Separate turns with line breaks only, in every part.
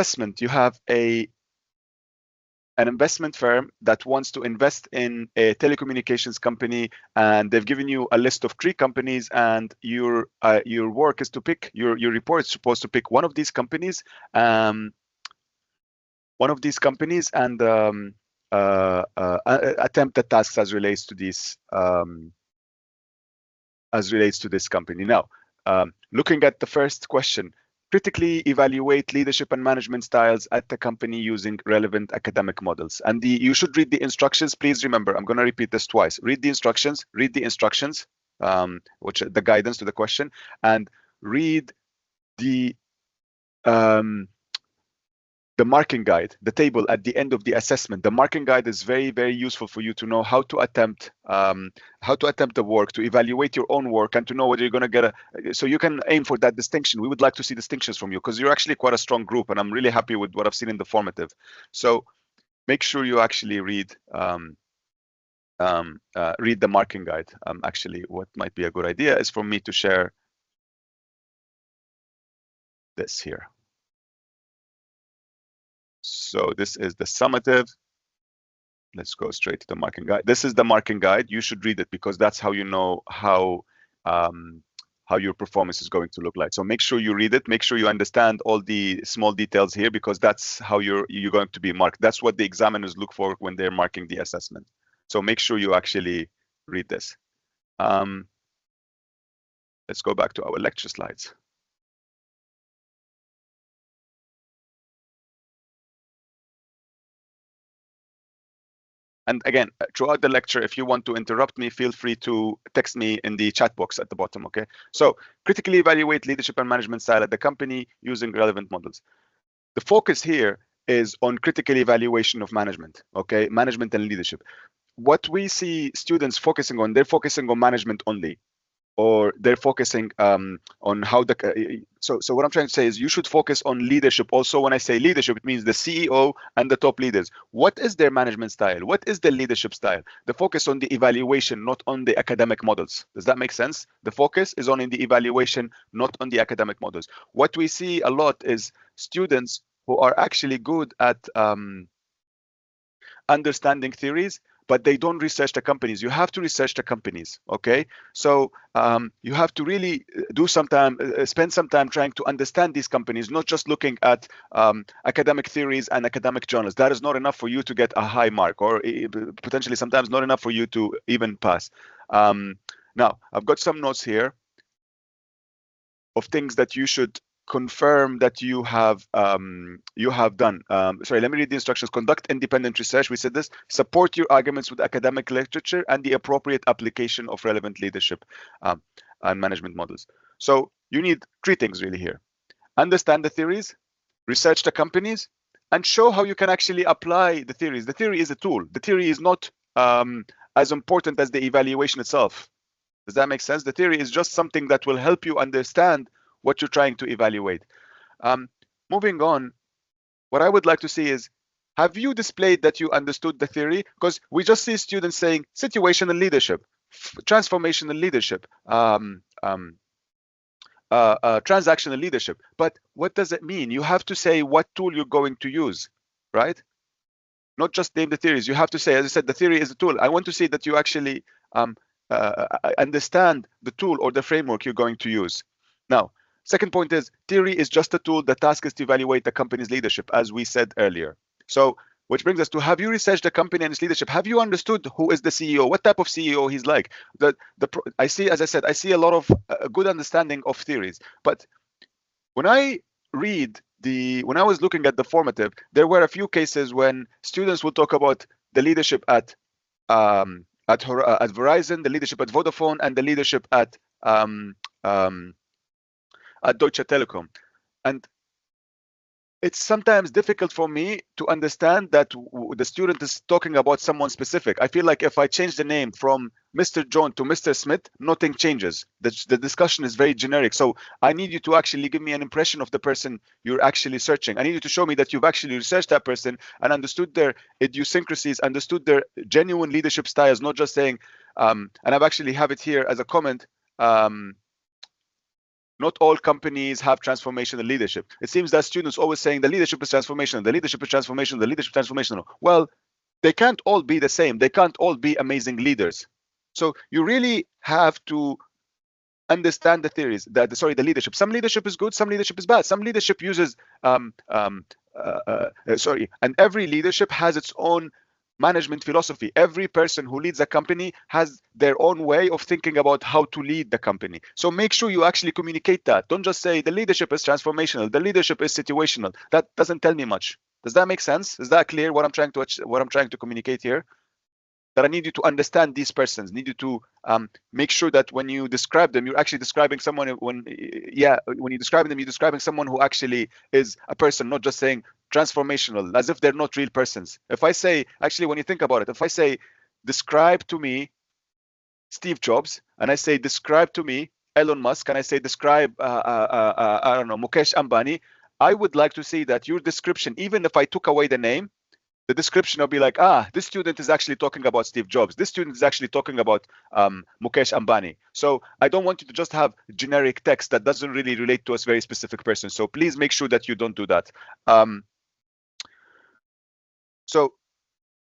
assessment, you have an investment firm that wants to invest in a telecommunications company, and they've given you a list of 3 companies, and your work is to pick, your report is supposed to pick one of these companies, and attempt the tasks as relates to these this company. Now, looking at the first question, critically evaluate leadership and management styles at the company using relevant academic models. And you should read the instructions. Please remember, I'm going to repeat this twice. Read the instructions, which the guidance to the question, and read the marking guide, the table at the end of the assessment. The marking guide is very, very useful for you to know how to attempt the work, to evaluate your own work, and to know whether you're going to get so you can aim for that distinction. We would like to see distinctions from you, because you're actually quite a strong group, and I'm really happy with what I've seen in the formative. So make sure you actually read the marking guide. Actually, what might be a good idea is for me to share this here. So this is the summative. Let's go straight to the marking guide. This is the marking guide. You should read it, because that's how you know how your performance is going to look like. So make sure you read it. Make sure you understand all the small details here, because that's how you're going to be marked. That's what the examiners look for when they're marking the assessment. So make sure you actually read this. Let's go back to our lecture slides. And again, throughout the lecture, if you want to interrupt me, feel free to text me in the chat box at the bottom, okay? So critically evaluate leadership and management style at the company using relevant models. The focus here is on critical evaluation of management, okay? Management and leadership. What we see students focusing on, they're focusing on management only, or they're focusing on how the so what I'm trying to say is you should focus on leadership also. When I say leadership, it means the CEO and the top leaders. What is their management style? What is their leadership style? The focus on the evaluation, not on the academic models. Does that make sense? The focus is on in the evaluation, not on the academic models. What we see a lot is students who are actually good at understanding theories, but they don't research the companies. You have to research the companies, okay? So you have to really spend some time trying to understand these companies, not just looking at academic theories and academic journals. That is not enough for you to get a high mark, or potentially sometimes not enough for you to even pass. Now, I've got some notes here of things that you should confirm that you have done. Sorry, let me read the instructions. Conduct independent research. We said this. Support your arguments with academic literature and the appropriate application of relevant leadership and management models. So you need 3 things really here. Understand the theories, research the companies, and show how you can actually apply the theories. The theory is a tool. The theory is not as important as the evaluation itself. Does that make sense? The theory is just something that will help you understand what you're trying to evaluate. Moving on, what I would like to see is, have you displayed that you understood the theory? Because we just see students saying situational leadership, transformational leadership, transactional leadership. But what does it mean? You have to say what tool you're going to use, right? Not just name the theories. You have to say, as I said, the theory is a tool. I want to see that you actually understand the tool or the framework you're going to use. Now, second point is, theory is just a tool. The task is to evaluate the company's leadership, as we said earlier. So, which brings us to, have you researched the company and its leadership? Have you understood who is the CEO? What type of CEO he's like? I see, as I said, I see a lot of good understanding of theories. But when I was looking at the formative, there were a few cases when students would talk about the leadership at Verizon, the leadership at Vodafone, and the leadership at Deutsche Telekom. And it's sometimes difficult for me to understand that the student is talking about someone specific. I feel like if I change the name from Mr. John to Mr. Smith, nothing changes. The discussion is very generic. So I need you to actually give me an impression of the person you're actually searching. I need you to show me that you've actually researched that person and understood their idiosyncrasies, understood their genuine leadership styles, not just saying, and I've actually have it here as a comment, not all companies have transformational leadership. It seems that students always saying the leadership is transformational, the leadership is transformational, the leadership is transformational. Well, they can't all be the same. They can't all be amazing leaders. So you really have to understand the theories, the leadership. Some leadership is good, some leadership is bad. Some leadership uses, and every leadership has its own management philosophy. Every person who leads a company has their own way of thinking about how to lead the company. So make sure you actually communicate that. Don't just say the leadership is transformational, the leadership is situational. That doesn't tell me much. Does that make sense? Is that clear what I'm trying to communicate here? That I need you to understand these persons, need you to make sure that when you describe them, you're actually describing someone. When you're describing them, you're describing someone who actually is a person, not just saying transformational, as if they're not real persons. If I say, actually, when you think about it, if I say, describe to me Steve Jobs, and I say, describe to me Elon Musk, and I say, describe, I don't know, Mukesh Ambani, I would like to see that your description, even if I took away the name, the description will be like, this student is actually talking about Steve Jobs. This student is actually talking about Mukesh Ambani. So I don't want you to just have generic text that doesn't really relate to a very specific person. So please make sure that you don't do that. So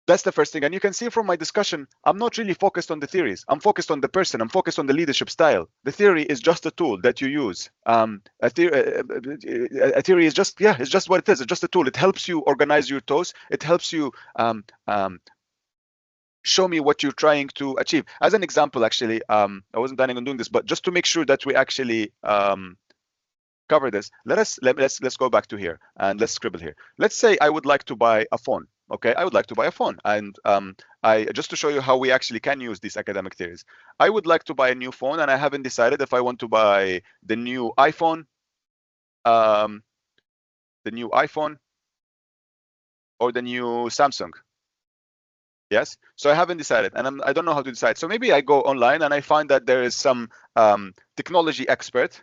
that's the first thing. And you can see from my discussion, I'm not really focused on the theories. I'm focused on the person. I'm focused on the leadership style. The theory is just a tool that you use. A theory is just, it's just what it is. It's just a tool. It helps you organize your thoughts. It helps you show me what you're trying to achieve. As an example, actually, I wasn't planning on doing this, but just to make sure that we actually cover this, let's go back to here and let's scribble here. Let's say I would like to buy a phone. Okay, I would like to buy a phone, and I just to show you how we actually can use these academic theories. I would like to buy a new phone, and I haven't decided if I want to buy the new iPhone, or the new Samsung. Yes, so I haven't decided, and I don't know how to decide. So maybe I go online and I find that there is some technology expert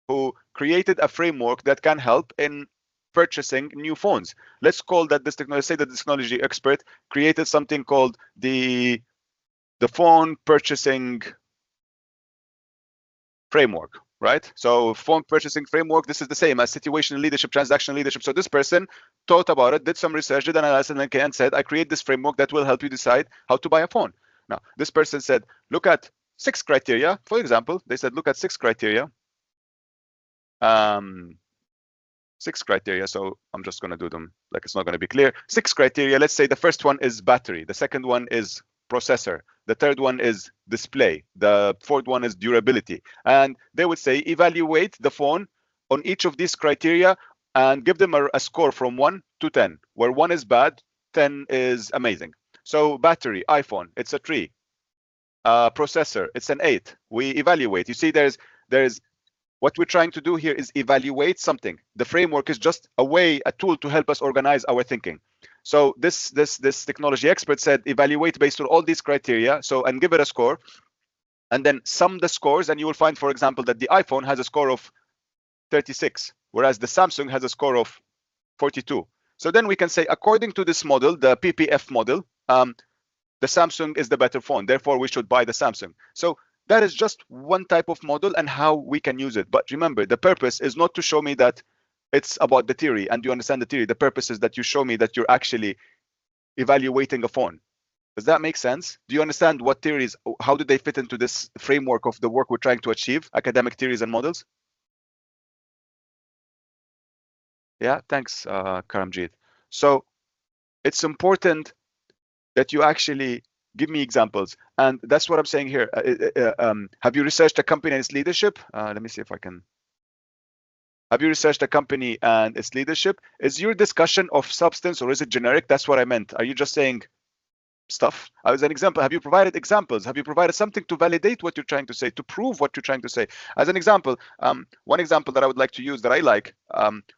who created a framework that can help in purchasing new phones. Let's call that this technology. Say that this technology expert created something called the phone purchasing framework, right? So phone purchasing framework, this is the same as situational leadership, transactional leadership. So this person thought about it, did some research, did analysis, and said, I create this framework that will help you decide how to buy a phone. Now, this person said, look at 6 criteria. For example, they said, look at 6 criteria. 6 criteria, so I'm just going to do them like it's not going to be clear. 6 criteria. Let's say the first one is battery, the second one is processor, the third one is display, the fourth one is durability. And they would say evaluate the phone on each of these criteria and give them a score from 1 to 10, where 1 is bad, 10 is amazing. So battery, iPhone, it's a 3. Processor, it's an 8. We evaluate. You see, there's what we're trying to do here is evaluate something. The framework is just a tool to help us organize our thinking. So this technology expert said, evaluate based on all these criteria. So, and give it a score, and then sum the scores, and you will find, for example, that the iPhone has a score of 36, whereas the Samsung has a score of 42. So then we can say, according to this model, the PPF model, the Samsung is the better phone. Therefore, we should buy the Samsung. So that is just one type of model and how we can use it. But remember, the purpose is not to show me that it's about the theory and you understand the theory. The purpose is that you show me that you're actually evaluating a phone. Does that make sense? Do you understand what theories, how do they fit into this framework of the work we're trying to achieve, academic theories and models? Yeah, thanks, Karamjit. So it's important that you actually give me examples, and that's what I'm saying here. Have you researched a company and its leadership? Let me see if I can. Have you researched a company and its leadership? Is your discussion of substance or is it generic? That's what I meant. Are you just saying stuff? As an example, have you provided examples? Have you provided something to validate what you're trying to say, to prove what you're trying to say? As an example, one example that I would like to use that I like,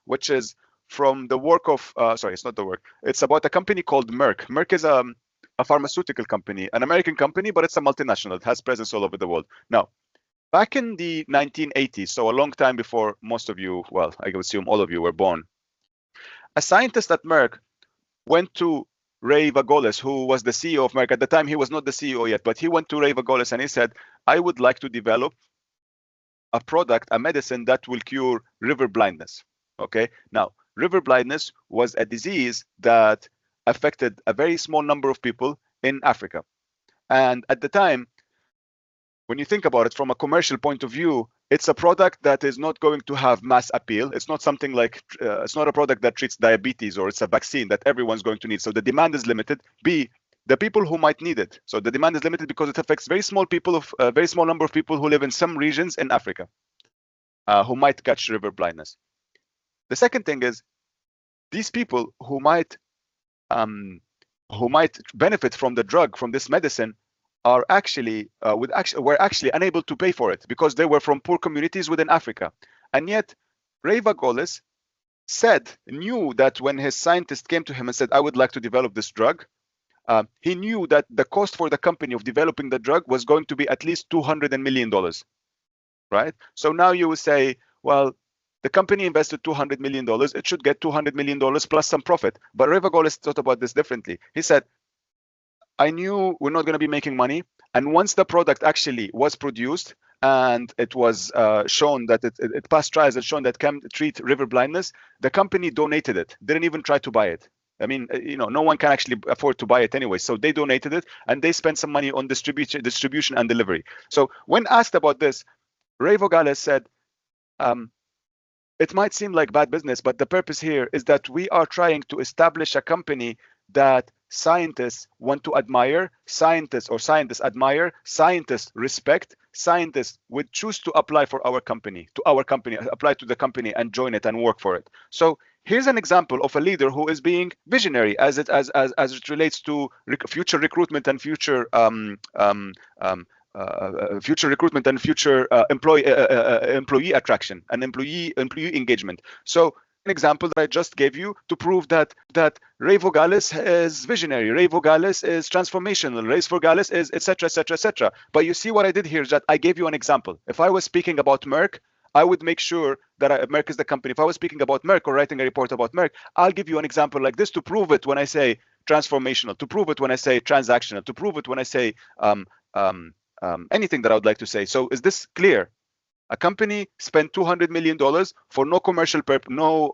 which is from the work of, sorry, it's not the work. It's about a company called Merck. Merck is a pharmaceutical company, an American company, but it's a multinational. It has presence all over the world. Now, back in the 1980s, so a long time before most of you, well, I assume all of you were born, a scientist at Merck went to Ray Vagolis, who was the CEO of Merck. At the time, he was not the CEO yet, but he went to Ray Vagolis and he said, I would like to develop a product, a medicine that will cure river blindness. Okay, now river blindness was a disease that affected a very small number of people in Africa. And at the time, when you think about it from a commercial point of view, it's a product that is not going to have mass appeal. It's not something like, it's not a product that treats diabetes, or it's a vaccine that everyone's going to need. So the demand is limited. B, the people who might need it. So the demand is limited because it affects very small people of a very small number of people who live in some regions in Africa who might catch river blindness. The second thing is these people who might benefit from the drug, from this medicine, are actually were actually unable to pay for it because they were from poor communities within Africa. And yet Ray Vagelos knew that when his scientist came to him and said, I would like to develop this drug, he knew that the cost for the company of developing the drug was going to be at least $200 million, right? So now you would say, well, the company invested $200 million. It should get $200 million plus some profit. But Ray Vagelos thought about this differently. He said, I knew we're not going to be making money. And once the product actually was produced and it was shown that it passed trials and shown that can treat river blindness, the company donated it, didn't even try to buy it. I mean, no one can actually afford to buy it anyway. So they donated it and they spent some money on distribution and delivery. So when asked about this, Ray Vagelos said, it might seem like bad business, but the purpose here is that we are trying to establish a company that scientists want to admire, scientists admire, scientists respect, scientists would choose to apply for our company, apply to the company and join it and work for it. So here's an example of a leader who is being visionary as it relates to future recruitment and future employee attraction and employee engagement. So an example that I just gave you to prove that Ray Vagelos is visionary, Ray Vagelos is transformational, Ray Vagelos is etc. etc. etc. But you see what I did here is that I gave you an example. If I was speaking about Merck, I would make sure that Merck is the company. If I was speaking about Merck or writing a report about Merck, I'll give you an example like this to prove it when I say transformational, to prove it when I say transactional, to prove it when I say anything that I would like to say. So is this clear? A company spent $200 million for no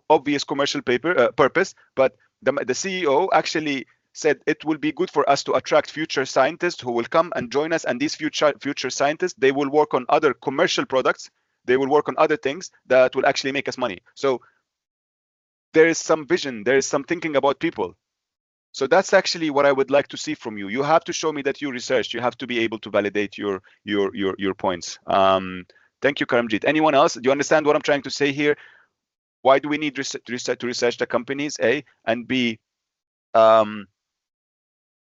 obvious commercial purpose, but the CEO actually said it will be good for us to attract future scientists who will come and join us. And these future scientists, they will work on other commercial products. They will work on other things that will actually make us money. So there is some vision. There is some thinking about people. So that's actually what I would like to see from you. You have to show me that you researched. You have to be able to validate your points. Thank you, Karamjit. Anyone else? Do you understand what I'm trying to say here? Why do we need to research the companies? A, and B. A,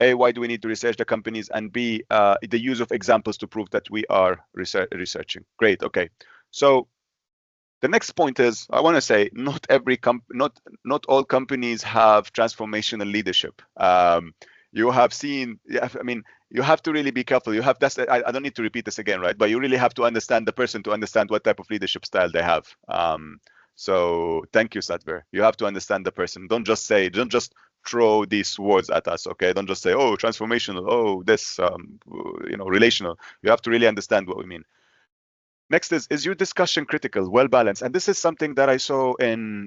why do we need to research the companies? And B, the use of examples to prove that we are researching. Great. Okay. So the next point is, I want to say, not all companies have transformational leadership. You have seen, I mean, you have to really be careful. You have I don't need to repeat this again, right? But you really have to understand the person to understand what type of leadership style they have. So thank you, Satver. You have to understand the person. Don't just throw these words at us, okay? Don't just say, oh, transformational, oh, this, relational. You have to really understand what we mean. Next is your discussion critical, well balanced? And this is something that I saw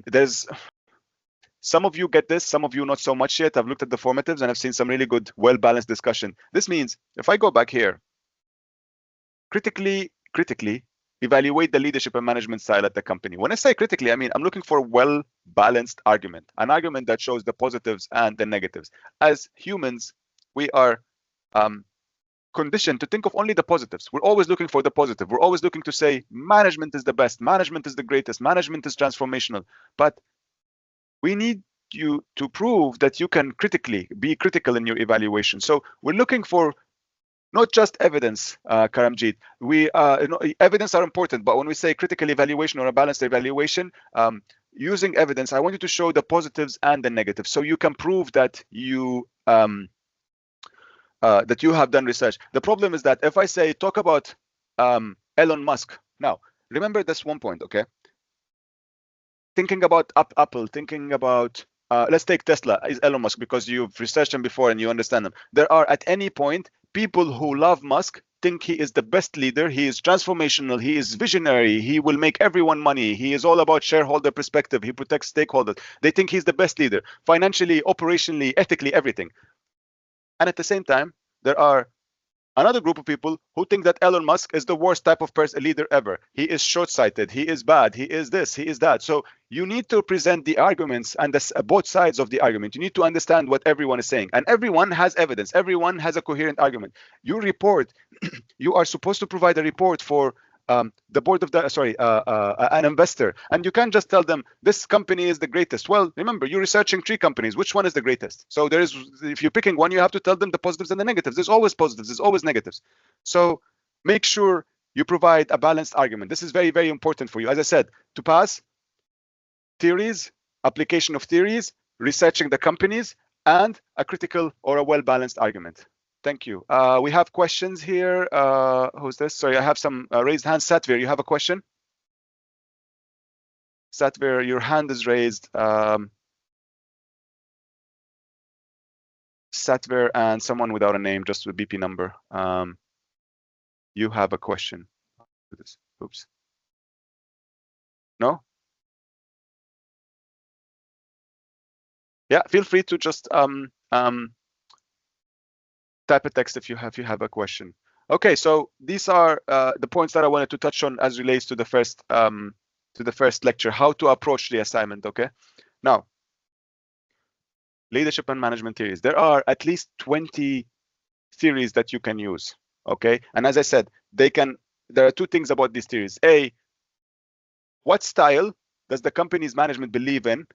there's some of you get this, some of you not so much yet. I've looked at the formatives and I've seen some really good, well balanced discussion. This means if I go back here, critically evaluate the leadership and management style at the company. When I say critically, I mean I'm looking for a well balanced argument, an argument that shows the positives and the negatives. As humans, we are conditioned to think of only the positives. We're always looking for the positive. We're always looking to say management is the best, management is the greatest, management is transformational. But we need you to prove that you can be critical in your evaluation. So we're looking for not just evidence, Karamjit. Evidence are important, but when we say critical evaluation or a balanced evaluation, using evidence, I want you to show the positives and the negatives, so you can prove that you have done research. The problem is that if I say talk about Elon Musk, now remember this one point, okay? Thinking about Apple, thinking about let's take Tesla, is Elon Musk, because you've researched him before and you understand him. There are at any point people who love Musk think he is the best leader. He is transformational. He is visionary. He will make everyone money. He is all about shareholder perspective. He protects stakeholders. They think he's the best leader, financially, operationally, ethically, everything. And at the same time, there are another group of people who think that Elon Musk is the worst type of leader ever. He is short-sighted. He is bad. He is this. He is that. So you need to present the arguments and both sides of the argument. You need to understand what everyone is saying. And everyone has evidence. Everyone has a coherent argument. You report, you are supposed to provide a report for the board of an investor, and you can't just tell them this company is the greatest. Well, remember, you're researching 3 companies. Which one is the greatest? So if you're picking one, you have to tell them the positives and the negatives. There's always positives, there's always negatives. So make sure you provide a balanced argument. This is very, very important for you. As I said, to pass, theories, application of theories, researching the companies, and a critical or a well-balanced argument. Thank you. We have questions here. Who's this? Sorry, I have some raised hands. Satvir, you have a question? Satvir, your hand is raised. Satvir and someone without a name, just with BP number. You have a question. Oops. No? Yeah, feel free to just type a text if you have a question. Okay, so these are the points that I wanted to touch on as relates to the first lecture, how to approach the assignment. Okay, now leadership and management theories. There are at least 20 theories that you can use. Okay, and as I said, there are 2 things about these theories. A, what style does the company's management believe in?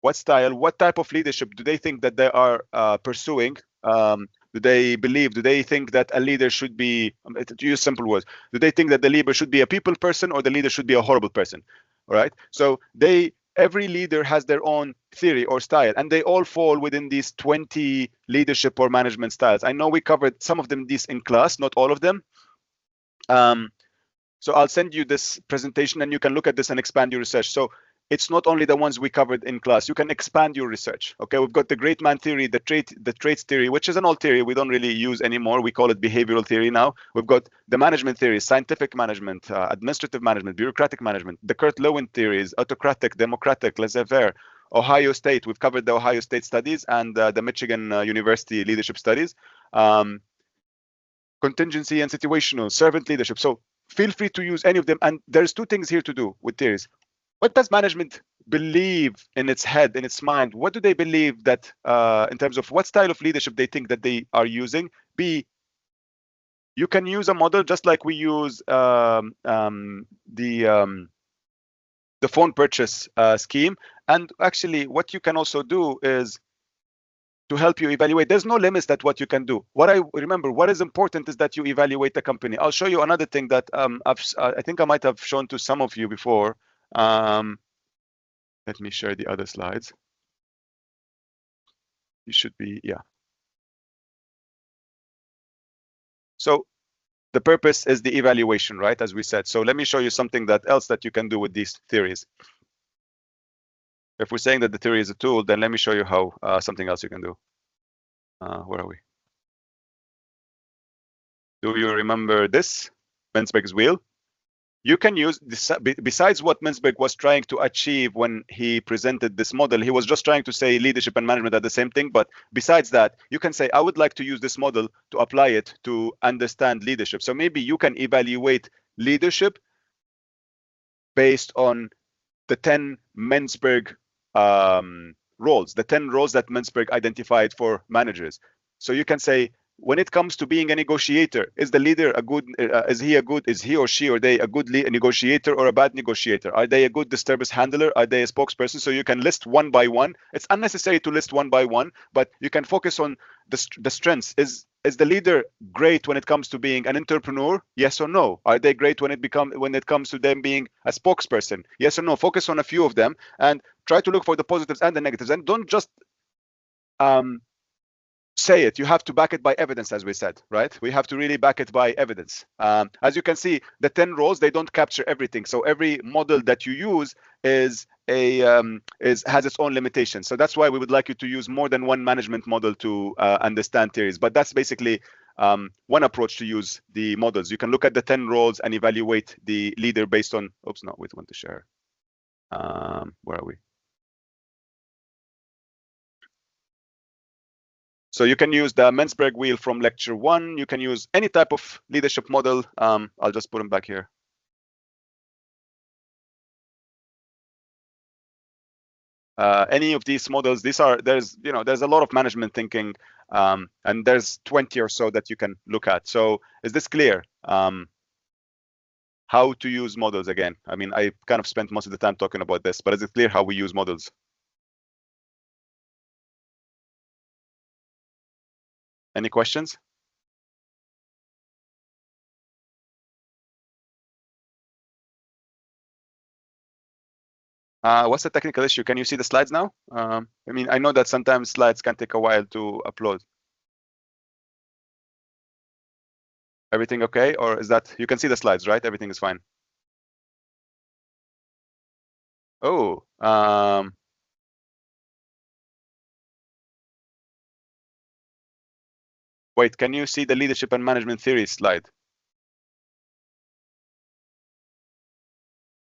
What style, what type of leadership do they think that they are pursuing? Do they think that a leader should be, to use simple words, do they think that the leader should be a people person or the leader should be a horrible person? All right. So every leader has their own theory or style, and they all fall within these 20 leadership or management styles. I know we covered some of them in class, not all of them. So I'll send you this presentation and you can look at this and expand your research. So it's not only the ones we covered in class. You can expand your research. Okay, we've got the great man theory, the traits theory, which is an old theory we don't really use anymore. We call it behavioral theory now. We've got the management theory, scientific management, administrative management, bureaucratic management, the Kurt Lewin theories, autocratic, democratic, laissez-faire, Ohio State. We've covered the Ohio State studies and the Michigan University leadership studies, contingency and situational, servant leadership. So feel free to use any of them. And there's 2 things here to do with theories. What does management believe in its head, in its mind? What do they believe that in terms of what style of leadership they think that they are using? B, you can use a model just like we use the phone purchase scheme. And actually, what you can also do is to help you evaluate. There's no limits that what you can do. What is important is that you evaluate the company. I'll show you another thing that I think I might have shown to some of you before. Let me share the other slides. You should be, yeah. So the purpose is the evaluation, right? As we said. So let me show you something else that you can do with these theories. If we're saying that the theory is a tool, then let me show you how something else you can do. Where are we? Do you remember this? Mensberg's wheel? You can use this, besides what Mensberg was trying to achieve when he presented this model. He was just trying to say leadership and management are the same thing. But besides that, you can say, I would like to use this model to apply it to understand leadership. So maybe you can evaluate leadership based on the 10 Mensberg roles, the 10 roles that Mensberg identified for managers. So you can say, when it comes to being a negotiator, is the leader a good, is he or she or they a good negotiator or a bad negotiator? Are they a good disturbance handler? Are they a spokesperson? So you can list one by one. It's unnecessary to list one by one, but you can focus on the strengths. Is the leader great when it comes to being an entrepreneur? Yes or no? Are they great when it comes to them being a spokesperson? Yes or no? Focus on a few of them and try to look for the positives and the negatives, and don't just say it. You have to back it by evidence, as we said, right? We have to really back it by evidence. As you can see, the 10 roles, they don't capture everything. So every model that you use has its own limitations. So that's why we would like you to use more than one management model to understand theories. But that's basically one approach to use the models. You can look at the 10 roles and evaluate the leader based on, oops, no, wait, want to share. Where are we? So you can use the Mansberg wheel from lecture 1. You can use any type of leadership model. I'll just put them back here. Any of these models, there's a lot of management thinking, and there's 20 or so that you can look at. So is this clear? How to use models again? I mean, I kind of spent most of the time talking about this, but is it clear how we use models? Any questions? What's the technical issue? Can you see the slides now? I mean, I know that sometimes slides can take a while to upload. Everything okay? Or is that, you can see the slides, right? Everything is fine. Oh, wait, can you see the leadership and management theory slide?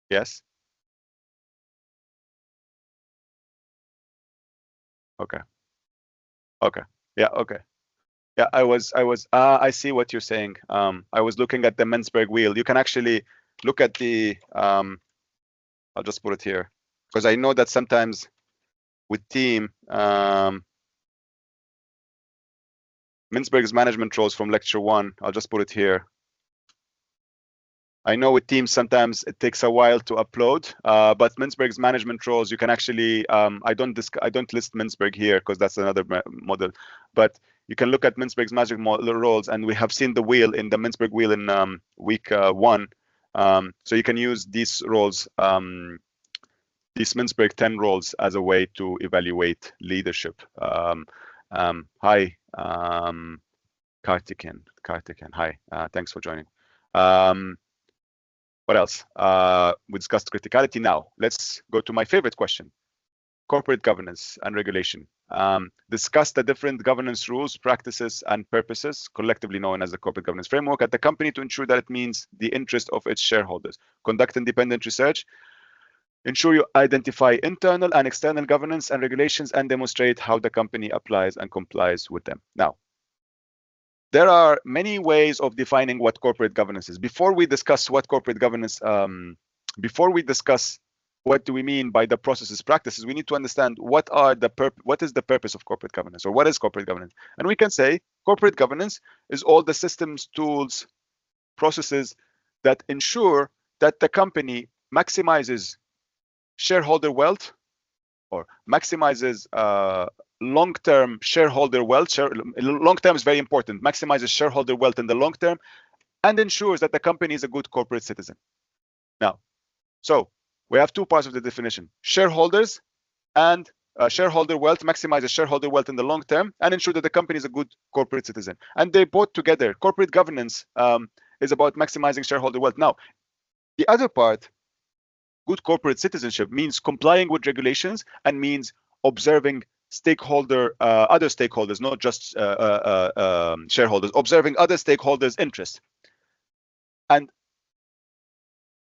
Yes. Okay. Okay. Yeah. Okay. Yeah. I see what you're saying. I was looking at the Mansberg wheel. You can actually look at the, I'll just put it here because I know that sometimes with team, Mansberg's management roles from lecture 1. I'll just put it here. I know with teams sometimes it takes a while to upload, but Mansberg's management roles, you can actually, I don't list Mansberg here because that's another model, but you can look at Mansberg's management roles, and we have seen the wheel in the Mansberg wheel in week 1. So you can use these roles, these Mansberg 10 roles as a way to evaluate leadership. Hi, Kartiken, hi, thanks for joining. What else? We discussed criticality. Now, let's go to my favorite question, corporate governance and regulation. Discuss the different governance rules, practices, and purposes, collectively known as the corporate governance framework, at the company to ensure that it meets the interest of its shareholders. Conduct independent research. Ensure you identify internal and external governance and regulations and demonstrate how the company applies and complies with them. Now, there are many ways of defining what corporate governance is. Before we discuss what corporate governance, before we discuss what do we mean by the processes, practices, we need to understand what is the purpose of corporate governance, or what is corporate governance. And we can say corporate governance is all the systems, tools, processes that ensure that the company maximizes shareholder wealth, or maximizes long-term shareholder wealth. Long-term is very important. Maximizes shareholder wealth in the long term, and ensures that the company is a good corporate citizen. Now, so we have two parts of the definition: shareholders and shareholder wealth. Maximizes shareholder wealth in the long term and ensure that the company is a good corporate citizen. And they both together. Corporate governance is about maximizing shareholder wealth. Now, the other part, good corporate citizenship, means complying with regulations and means observing other stakeholders, not just shareholders, observing other stakeholders' interests. And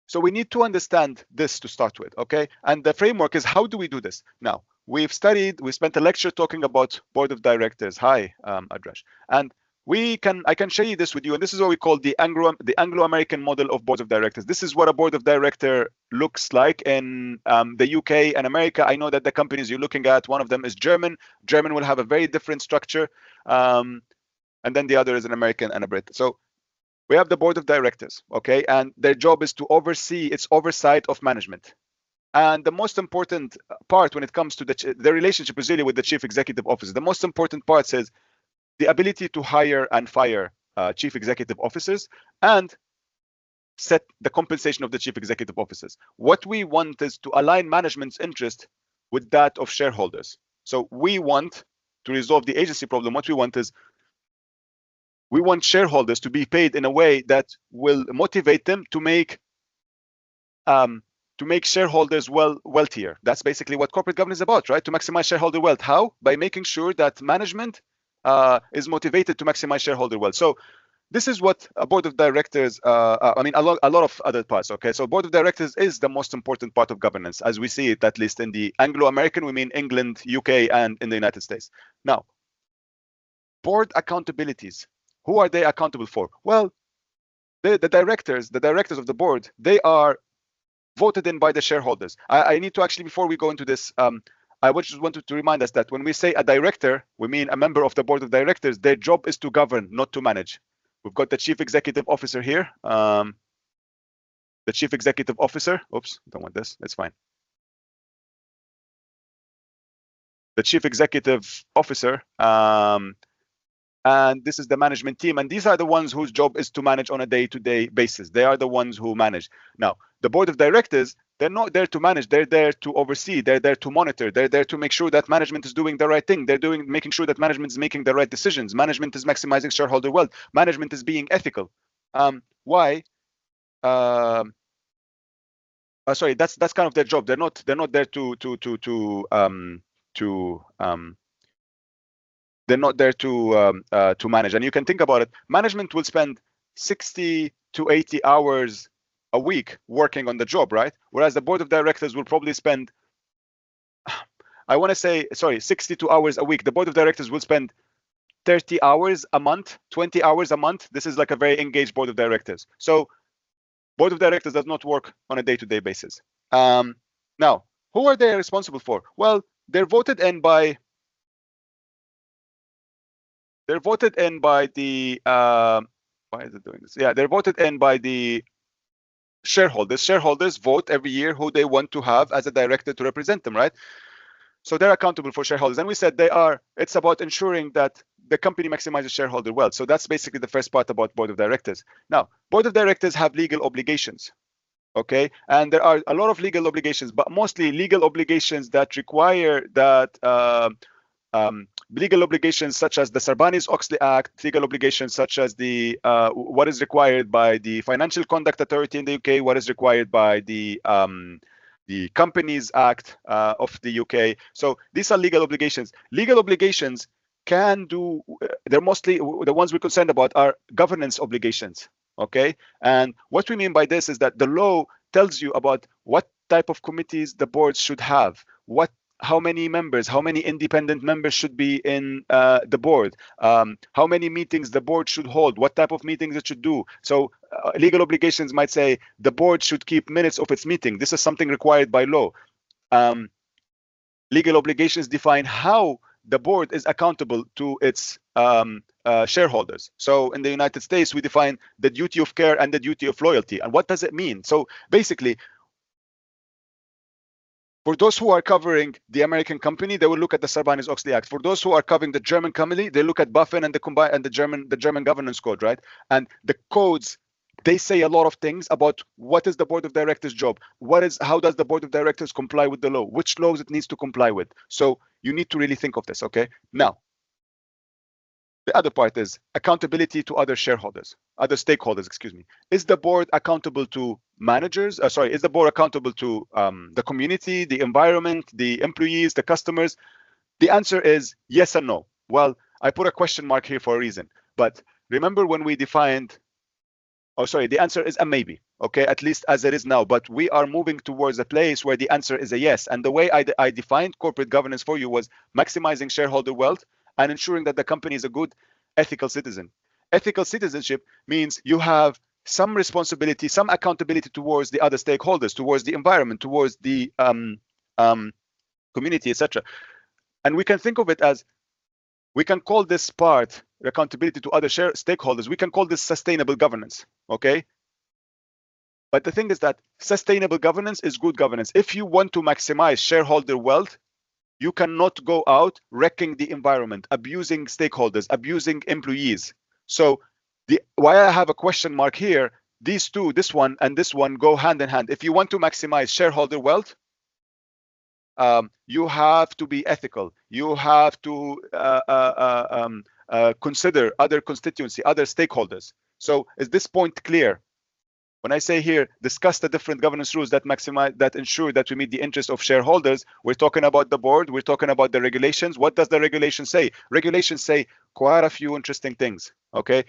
so we need to understand this to start with, okay? And the framework is, how do we do this? Now, we spent a lecture talking about board of directors. Hi, Adrash. And I can share you this with you, and this is what we call the Anglo-American model of boards of directors. This is what a board of director looks like in the UK and America. I know that the companies you're looking at, one of them is German. German will have a very different structure, and then the other is an American and a Brit. So we have the board of directors, okay, and their job is to oversee, it's oversight of management. And the most important part when it comes to the relationship is really with the chief executive officer. The most important part says the ability to hire and fire chief executive officers and set the compensation of the chief executive officers. What we want is to align management's interest with that of shareholders. So we want to resolve the agency problem. What we want is, we want shareholders to be paid in a way that will motivate them to make shareholders wealthier. That's basically what corporate governance is about, right? To maximize shareholder wealth. How? By making sure that management is motivated to maximize shareholder wealth. So this is what a board of directors, I mean, a lot of other parts, okay? So board of directors is the most important part of governance, as we see it, at least in the Anglo-American, we mean England, UK, and in the United States. Now, board accountabilities, who are they accountable for? Well, the directors of the board, they are voted in by the shareholders. I need to actually, before we go into this, I just wanted to remind us that when we say a director, we mean a member of the board of directors. Their job is to govern, not to manage. We've got the chief executive officer here. The chief executive officer. Oops, don't want this. It's fine. The chief executive officer. And this is the management team. And these are the ones whose job is to manage on a day-to-day basis. They are the ones who manage. Now, the board of directors, they're not there to manage. They're there to oversee. They're there to monitor. They're there to make sure that management is doing the right thing. They're making sure that management is making the right decisions. Management is maximizing shareholder wealth. Management is being ethical. Why? Sorry, that's kind of their job. They're not there they're not there to manage. And you can think about it. Management will spend 60 to 80 hours a week working on the job, right? Whereas the board of directors will probably spend, I want to say, sorry, 62 hours a week. The board of directors will spend 30 hours a month, 20 hours a month. This is like a very engaged board of directors. So board of directors does not work on a day-to-day basis. Now, who are they responsible for? Well, they're voted in by the why is it doing this? Yeah, they're voted in by the shareholders. Shareholders vote every year who they want to have as a director to represent them, right? So they're accountable for shareholders. And we said it's about ensuring that the company maximizes shareholder wealth. So that's basically the first part about board of directors. Now, board of directors have legal obligations, okay? And there are a lot of legal obligations, but mostly legal obligations that require that legal obligations such as the Sarbanes-Oxley Act, legal obligations such as the what is required by the Financial Conduct Authority in the UK, what is required by the Companies Act of the UK. So these are legal obligations. Legal obligations they're mostly, the ones we're concerned about are governance obligations, okay? And what we mean by this is that the law tells you about what type of committees the boards should have, how many members, how many independent members should be in the board, how many meetings the board should hold, what type of meetings it should do. So legal obligations might say the board should keep minutes of its meeting. This is something required by law. Legal obligations define how the board is accountable to its shareholders. So in the United States, we define the duty of care and the duty of loyalty. And what does it mean? So basically, for those who are covering the American company, they will look at the Sarbanes-Oxley Act. For those who are covering the German company, they look at BaFin and the German governance code, right? And the codes, they say a lot of things about what is the board of directors' job, how does the board of directors comply with the law, which laws it needs to comply with. So you need to really think of this, okay? Now, the other part is accountability to other stakeholders, excuse me. Is the board accountable to managers? Is the board accountable to the community, the environment, the employees, the customers? The answer is yes and no. Well, I put a question mark here for a reason. But remember when we defined, the answer is a maybe, okay, at least as it is now. But we are moving towards a place where the answer is a yes. And the way I defined corporate governance for you was maximizing shareholder wealth and ensuring that the company is a good ethical citizen. Ethical citizenship means you have some responsibility, some accountability towards the other stakeholders, towards the environment, towards the community, etc. And we can think of it as, we can call this part accountability to other stakeholders. We can call this sustainable governance, okay? But the thing is that sustainable governance is good governance. If you want to maximize shareholder wealth, you cannot go out wrecking the environment, abusing stakeholders, abusing employees. So why I have a question mark here, these two, this one and this one, go hand in hand. If you want to maximize shareholder wealth, you have to be ethical. You have to consider other constituency, other stakeholders. So is this point clear? When I say here, discuss the different governance rules that ensure that we meet the interests of shareholders, we're talking about the board, we're talking about the regulations. What does the regulation say? Regulations say quite a few interesting things. Okay.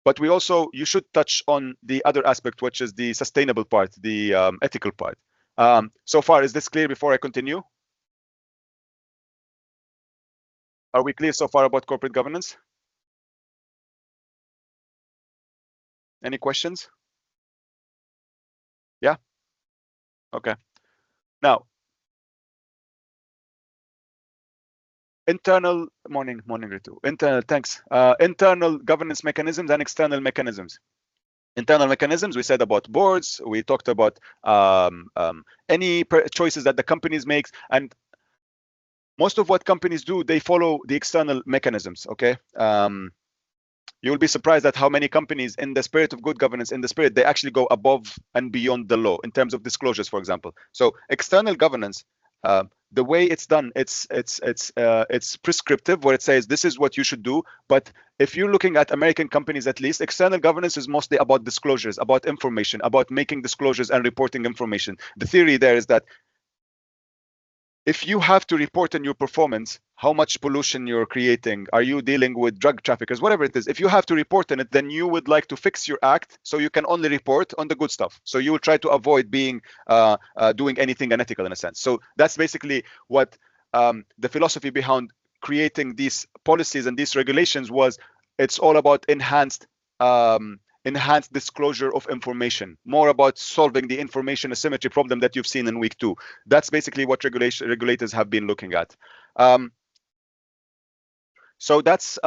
But we also, you should touch on the other aspect, which is the sustainable part, the ethical part. So far, is this clear before I continue? Are we clear so far about corporate governance? Any questions? Yeah. Okay. Now, internal Ritu. Internal, thanks. Internal governance mechanisms and external mechanisms. Internal mechanisms, we said about boards, we talked about any choices that the companies makes, and most of what companies do, they follow the external mechanisms. Okay. You'll be surprised at how many companies, in the spirit of good governance, in the spirit, they actually go above and beyond the law in terms of disclosures, for example. So external governance, the way it's done, it's prescriptive, where it says this is what you should do. But if you're looking at American companies, at least, external governance is mostly about disclosures, about information, about making disclosures and reporting information. The theory there is that if you have to report on your performance, how much pollution you're creating, are you dealing with drug traffickers, whatever it is, if you have to report on it, then you would like to fix your act so you can only report on the good stuff. So you will try to avoid being doing anything unethical in a sense. So that's basically what the philosophy behind creating these policies and these regulations was. It's all about enhanced disclosure of information, more about solving the information asymmetry problem that you've seen in week 2. That's basically what regulators have been looking at. So that's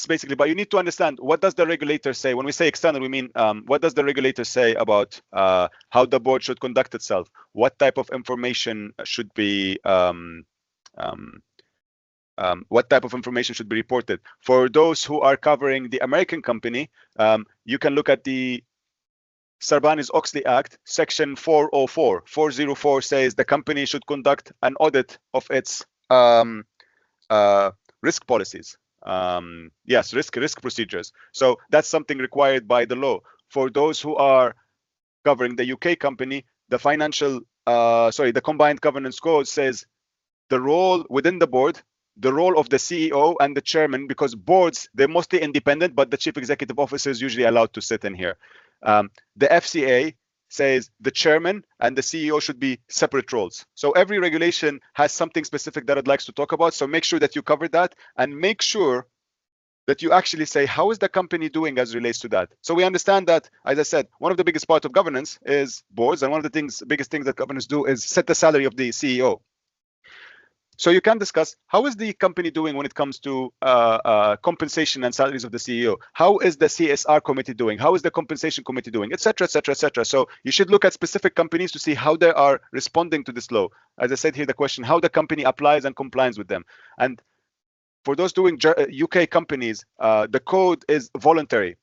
basically, but you need to understand, what does the regulator say? When we say external, we mean what does the regulator say about how the board should conduct itself? What type of information should be what type of information should be reported? For those who are covering the American company, you can look at the Sarbanes-Oxley Act, Section 404. 404 says the company should conduct an audit of its risk policies. Yes, risk procedures. So that's something required by the law. For those who are covering the UK company, the the Combined Governance Code says the role within the board, the role of the CEO and the chairman, because boards, they're mostly independent, but the chief executive officer is usually allowed to sit in here. The FCA says the chairman and the CEO should be separate roles. So every regulation has something specific that I'd like to talk about. So make sure that you cover that, and make sure that you actually say, how is the company doing as relates to that? So we understand that, as I said, one of the biggest part of governance is boards, and one of the biggest things that governance do is set the salary of the CEO. So you can discuss, how is the company doing when it comes to compensation and salaries of the CEO? How is the CSR committee doing? How is the compensation committee doing? Etc., etc., etc. So you should look at specific companies to see how they are responding to this law. As I said here, the question, how the company applies and complies with them. And for those doing UK companies, the code is voluntary.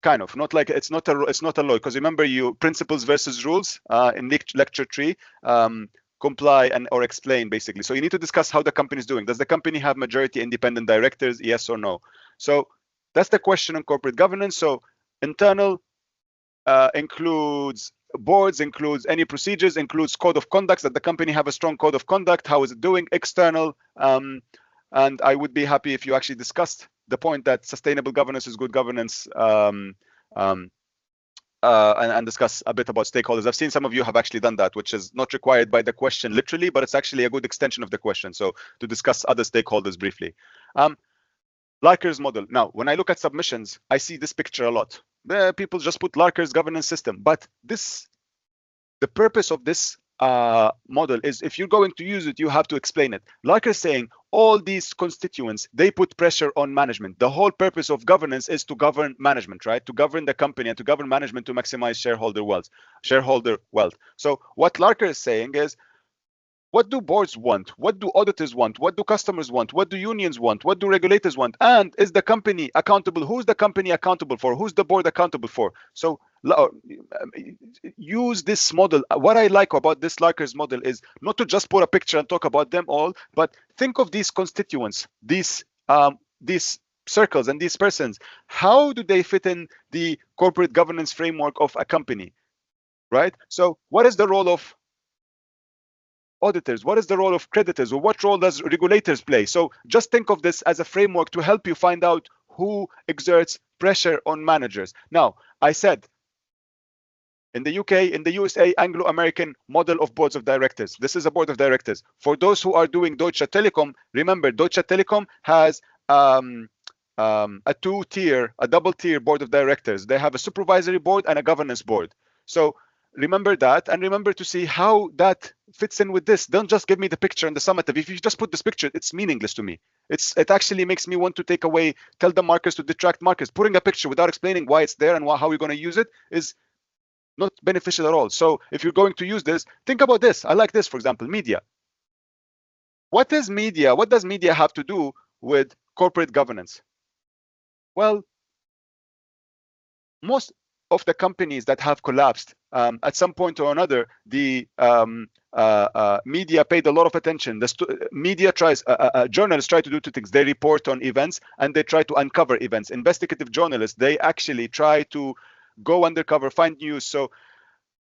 Kind of, not like it's not a law, because remember, you principles versus rules in lecture 3. Comply and or explain, basically. So you need to discuss how the company is doing. Does the company have majority independent directors? Yes or no? So that's the question on corporate governance. So internal includes boards, includes any procedures, includes code of conduct, that the company have a strong code of conduct. How is it doing? External, and I would be happy if you actually discussed the point that sustainable governance is good governance, and discuss a bit about stakeholders. I've seen some of you have actually done that, which is not required by the question literally, but it's actually a good extension of the question. So to discuss other stakeholders briefly. Larker's model. Now, when I look at submissions, I see this picture a lot. People just put Larker's governance system, but the purpose of this model is, if you're going to use it, you have to explain it. Larker is saying all these constituents, they put pressure on management. The whole purpose of governance is to govern management, right? To govern the company and to govern management to maximize shareholder wealth. So what Larker is saying is, what do boards want? What do auditors want? What do customers want? What do unions want? What do regulators want? And is the company accountable? Who's the company accountable for? Who's the board accountable for? So use this model. What I like about this Larker's model is not to just put a picture and talk about them all, but think of these constituents, these circles and these persons. How do they fit in the corporate governance framework of a company, right? So what is the role of auditors? What is the role of creditors? Or what role does regulators play? So just think of this as a framework to help you find out who exerts pressure on managers. Now, I said in the UK, in the USA, Anglo-American model of boards of directors. This is a board of directors. For those who are doing Deutsche Telekom, remember Deutsche Telekom has a two-tier, a double-tier board of directors. They have a supervisory board and a governance board. So remember that, and remember to see how that fits in with this. Don't just give me the picture and the summative. If you just put this picture, it's meaningless to me. It actually makes me want to take away, tell the markers to detract markers. Putting a picture without explaining why it's there and how you're going to use it is not beneficial at all. So if you're going to use this, think about this. I like this, for example, media. What is media? What does media have to do with corporate governance? Well, most of the companies that have collapsed, at some point or another, the media paid a lot of attention. The media tries, journalists try to do two things. They report on events and they try to uncover events. Investigative journalists, they actually try to go undercover, find news, so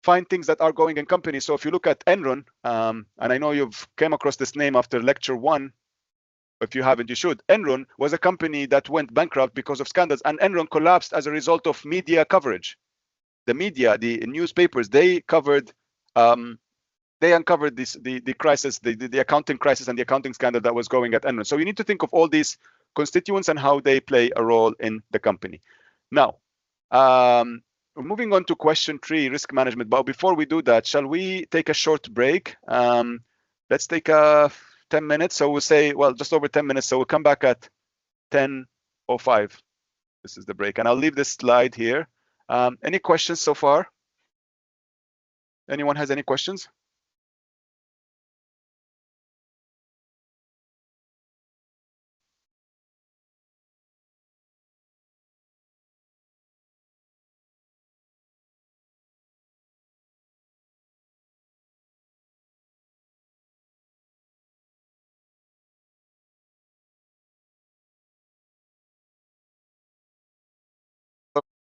find things that are going in companies. So if you look at Enron, and I know you've came across this name after lecture 1, if you haven't, you should. Enron was a company that went bankrupt because of scandals, and Enron collapsed as a result of media coverage. The media, the newspapers, they covered, they uncovered the crisis, the accounting crisis and the accounting scandal that was going at Enron. So you need to think of all these constituents and how they play a role in the company. Now, moving on to question 3, risk management. But before we do that, shall we take a short break? Let's take 10 minutes. So we'll say, well, just over 10 minutes. So we'll come back at 10:05. This is the break. And I'll leave this slide here. Any questions so far? Anyone has any questions?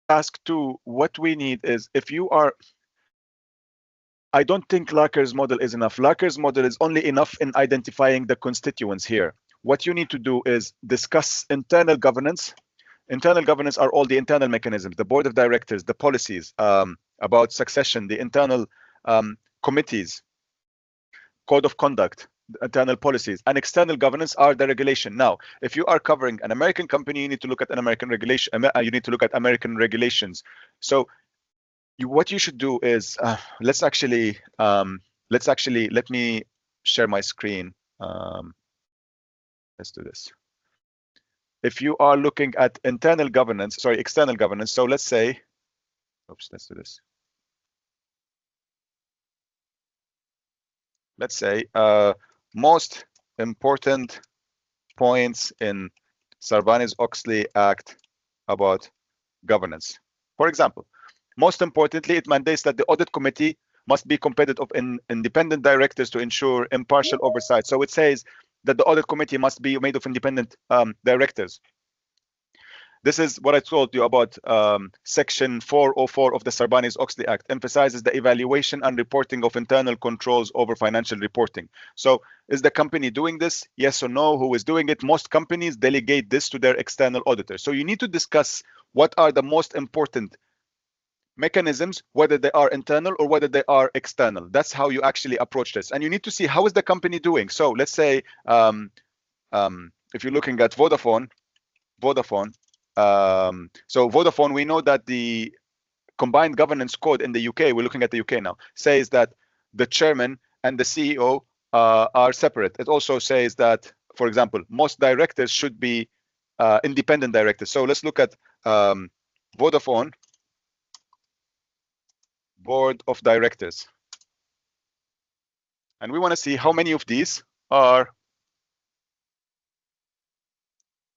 Task 2, what we need is, if you are, I don't think Larker's model is enough. Larker's model is only enough in identifying the constituents here. What you need to do is discuss internal governance. Internal governance are all the internal mechanisms, the board of directors, the policies about succession, the internal committees, code of conduct, internal policies, and external governance are the regulation. Now, if you are covering an American company, you need to look at an American regulation. You need to look at American regulations. So what you should do is, let me share my screen. Let's do this. If you are looking at external governance, so let's say, oops, let's do this. Let's say most important points in Sarbanes-Oxley Act about governance. For example, most importantly, it mandates that the audit committee must be composed of independent directors to ensure impartial oversight. So it says that the audit committee must be made of independent directors. This is what I told you about Section 404 of the Sarbanes-Oxley Act, emphasizes the evaluation and reporting of internal controls over financial reporting. So is the company doing this? Yes or no? Who is doing it? Most companies delegate this to their external auditor. So you need to discuss what are the most important mechanisms, whether they are internal or whether they are external. That's how you actually approach this. And you need to see how is the company doing. So let's say if you're looking at Vodafone, so Vodafone, we know that the combined governance code in the UK, we're looking at the UK now, says that the chairman and the CEO are separate. It also says that, for example, most directors should be independent directors. So let's look at Vodafone board of directors. And we want to see how many of these are,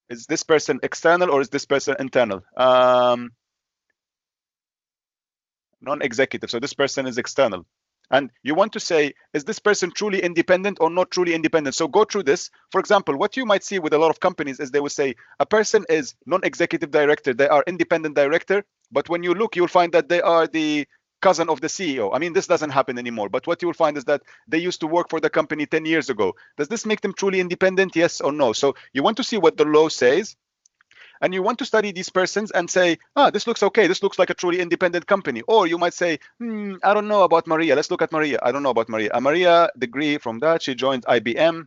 is this person external or is this person internal? Non-executive, so this person is external. And you want to say, is this person truly independent or not truly independent? So go through this. For example, what you might see with a lot of companies is they will say a person is non-executive director, they are independent director, but when you look, you'll find that they are the cousin of the CEO. I mean, this doesn't happen anymore, but what you will find is that they used to work for the company 10 years ago. Does this make them truly independent? Yes or no? So you want to see what the law says, and you want to study these persons and say, this looks okay. This looks like a truly independent company. Or you might say, I don't know about Maria. Let's look at Maria. I don't know about Maria. Maria, degree from that. She joined IBM.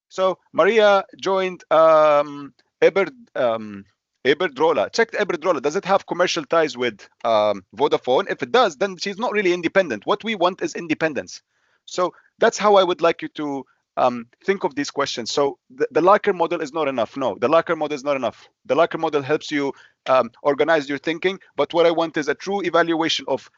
So Maria joined Iberdrola. Check Iberdrola. Does it have commercial ties with Vodafone? If it does, then she's not really independent. What we want is independence. So that's how I would like you to think of these questions. So the Larker model is not enough. No, the Larker model is not enough. The Larker model helps you organize your thinking. But what I want is a true evaluation of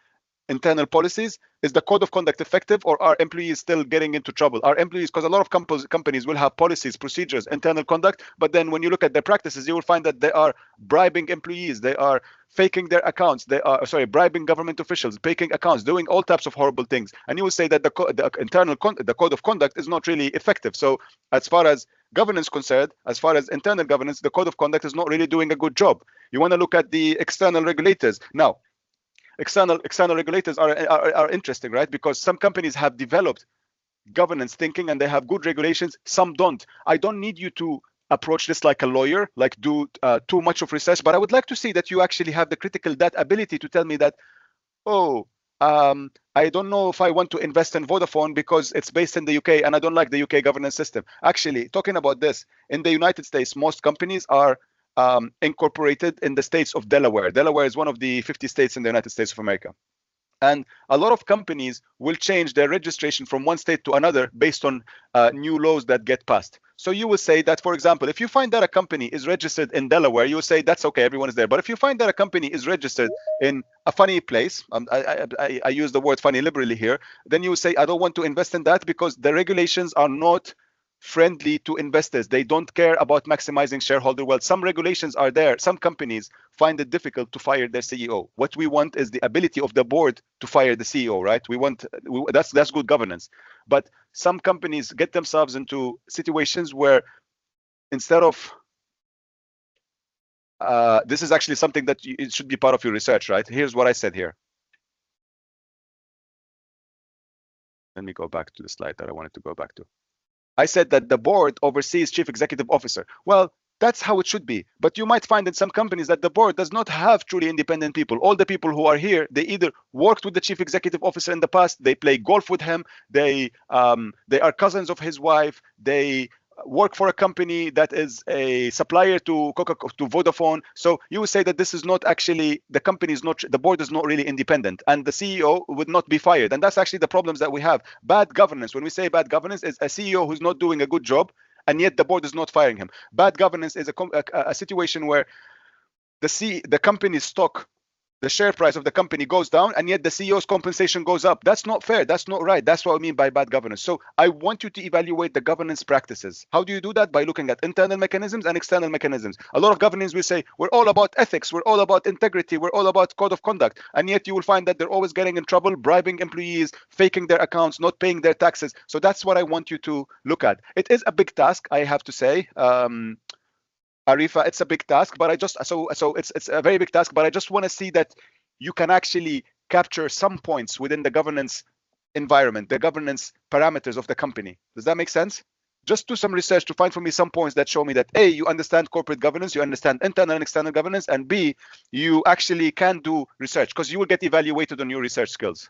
internal policies. Is the code of conduct effective, or are employees still getting into trouble? Are employees, because a lot of companies will have policies, procedures, internal conduct, but then when you look at their practices, you will find that they are bribing employees, they are faking their accounts, they are bribing government officials, faking accounts, doing all types of horrible things, and you will say that the code of conduct is not really effective. So as far as governance concerned, as far as internal governance, the code of conduct is not really doing a good job. You want to look at the external regulators now. External regulators are interesting, right? Because some companies have developed governance thinking and they have good regulations, some don't. I don't need you to approach this like a lawyer, like do too much of research, but I would like to see that you actually have the critical ability to tell me that, I don't know if I want to invest in Vodafone because it's based in the UK and I don't like the UK governance system. Actually, talking about this, in the United States, most companies are incorporated in the states of Delaware. Delaware is one of the 50 states in the United States of America. And a lot of companies will change their registration from one state to another based on new laws that get passed. So you will say that, for example, if you find that a company is registered in Delaware, you will say that's okay, everyone is there. But if you find that a company is registered in a funny place, I use the word funny liberally here, then you will say, I don't want to invest in that because the regulations are not friendly to investors. They don't care about maximizing shareholder wealth. Some regulations are there. Some companies find it difficult to fire their CEO. What we want is the ability of the board to fire the CEO, right? That's good governance. But some companies get themselves into situations where instead of this is actually something that it should be part of your research, right? Here's what I said here. Let me go back to the slide that I wanted to go back to. I said that the board oversees chief executive officer. Well, that's how it should be. But you might find in some companies that the board does not have truly independent people. All the people who are here, they either worked with the chief executive officer in the past, they play golf with him, they are cousins of his wife, they work for a company that is a supplier to Vodafone. So you would say that this is not actually, the company is not, the board is not really independent, and the CEO would not be fired. And that's actually the problems that we have. Bad governance. When we say bad governance, is a CEO who's not doing a good job, and yet the board is not firing him. Bad governance is a situation where the company's stock, the share price of the company goes down, and yet the CEO's compensation goes up. That's not fair. That's not right. That's what I mean by bad governance. So I want you to evaluate the governance practices. How do you do that? By looking at internal mechanisms and external mechanisms. A lot of governance will say, we're all about ethics, we're all about integrity, we're all about code of conduct. And yet you will find that they're always getting in trouble, bribing employees, faking their accounts, not paying their taxes. So that's what I want you to look at. It is a big task, I have to say. Arifa, it's a big task, but it's a very big task, but I just want to see that you can actually capture some points within the governance environment, the governance parameters of the company. Does that make sense? Just do some research to find for me some points that show me that A, you understand corporate governance, you understand internal and external governance, and B, you actually can do research, because you will get evaluated on your research skills.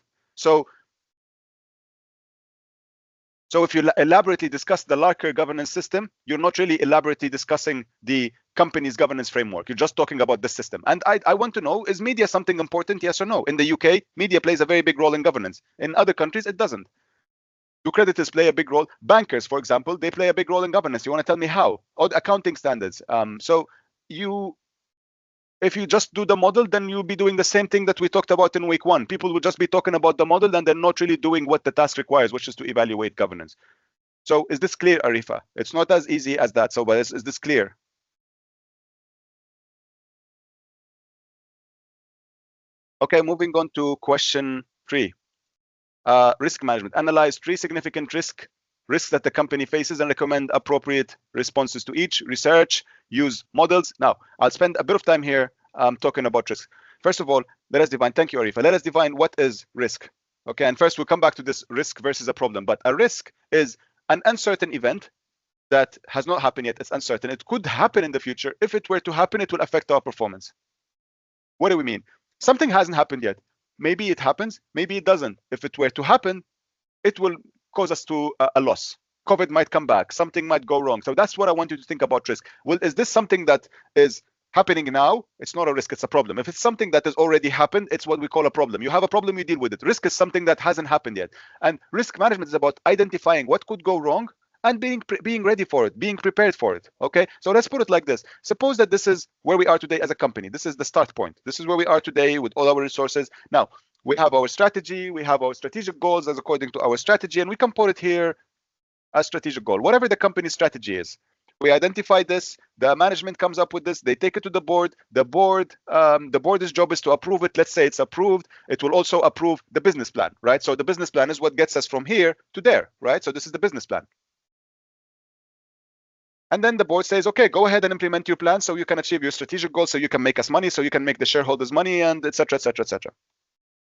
So if you elaborately discuss the Larker governance system, you're not really elaborately discussing the company's governance framework. You're just talking about the system. And I want to know, is media something important, yes or no? In the UK, media plays a very big role in governance. In other countries, it doesn't. Do creditors play a big role? Bankers, for example, they play a big role in governance. You want to tell me how? Or accounting standards. If you just do the model, then you'll be doing the same thing that we talked about in week 1. People will just be talking about the model and they're not really doing what the task requires, which is to evaluate governance. So is this clear, Arifa? It's not as easy as that. So, but is this clear? Okay, moving on to question 3. Risk management. Analyze 3 significant risks risks that the company faces and recommend appropriate responses to each. Research, use models. Now, I'll spend a bit of time here talking about risk. First of all, let us define, thank you, Arifa. Let us define what is risk. Okay, and first we'll come back to this risk versus a problem. But a risk is an uncertain event that has not happened yet. It's uncertain. It could happen in the future. If it were to happen, it will affect our performance. What do we mean? Something hasn't happened yet. Maybe it happens, maybe it doesn't. If it were to happen, it will cause us to a loss. COVID might come back, something might go wrong. So that's what I want you to think about risk. Well, is this something that is happening now? It's not a risk, it's a problem. If it's something that has already happened, it's what we call a problem. You have a problem, you deal with it. Risk is something that hasn't happened yet. And risk management is about identifying what could go wrong and being ready for it, being prepared for it. Okay, so let's put it like this. Suppose that this is where we are today as a company. This is the start point. This is where we are today with all our resources. Now, we have our strategy, we have our strategic goals as according to our strategy, and we can put it here as strategic goal, whatever the company's strategy is. We identify this, the management comes up with this, they take it to the board. The board's job is to approve it. Let's say it's approved. It will also approve the business plan, right? So the business plan is what gets us from here to there, right? So this is the business plan. And then the board says, okay, go ahead and implement your plan so you can achieve your strategic goals, so you can make us money, so you can make the shareholders money, and et cetera, et cetera, et cetera.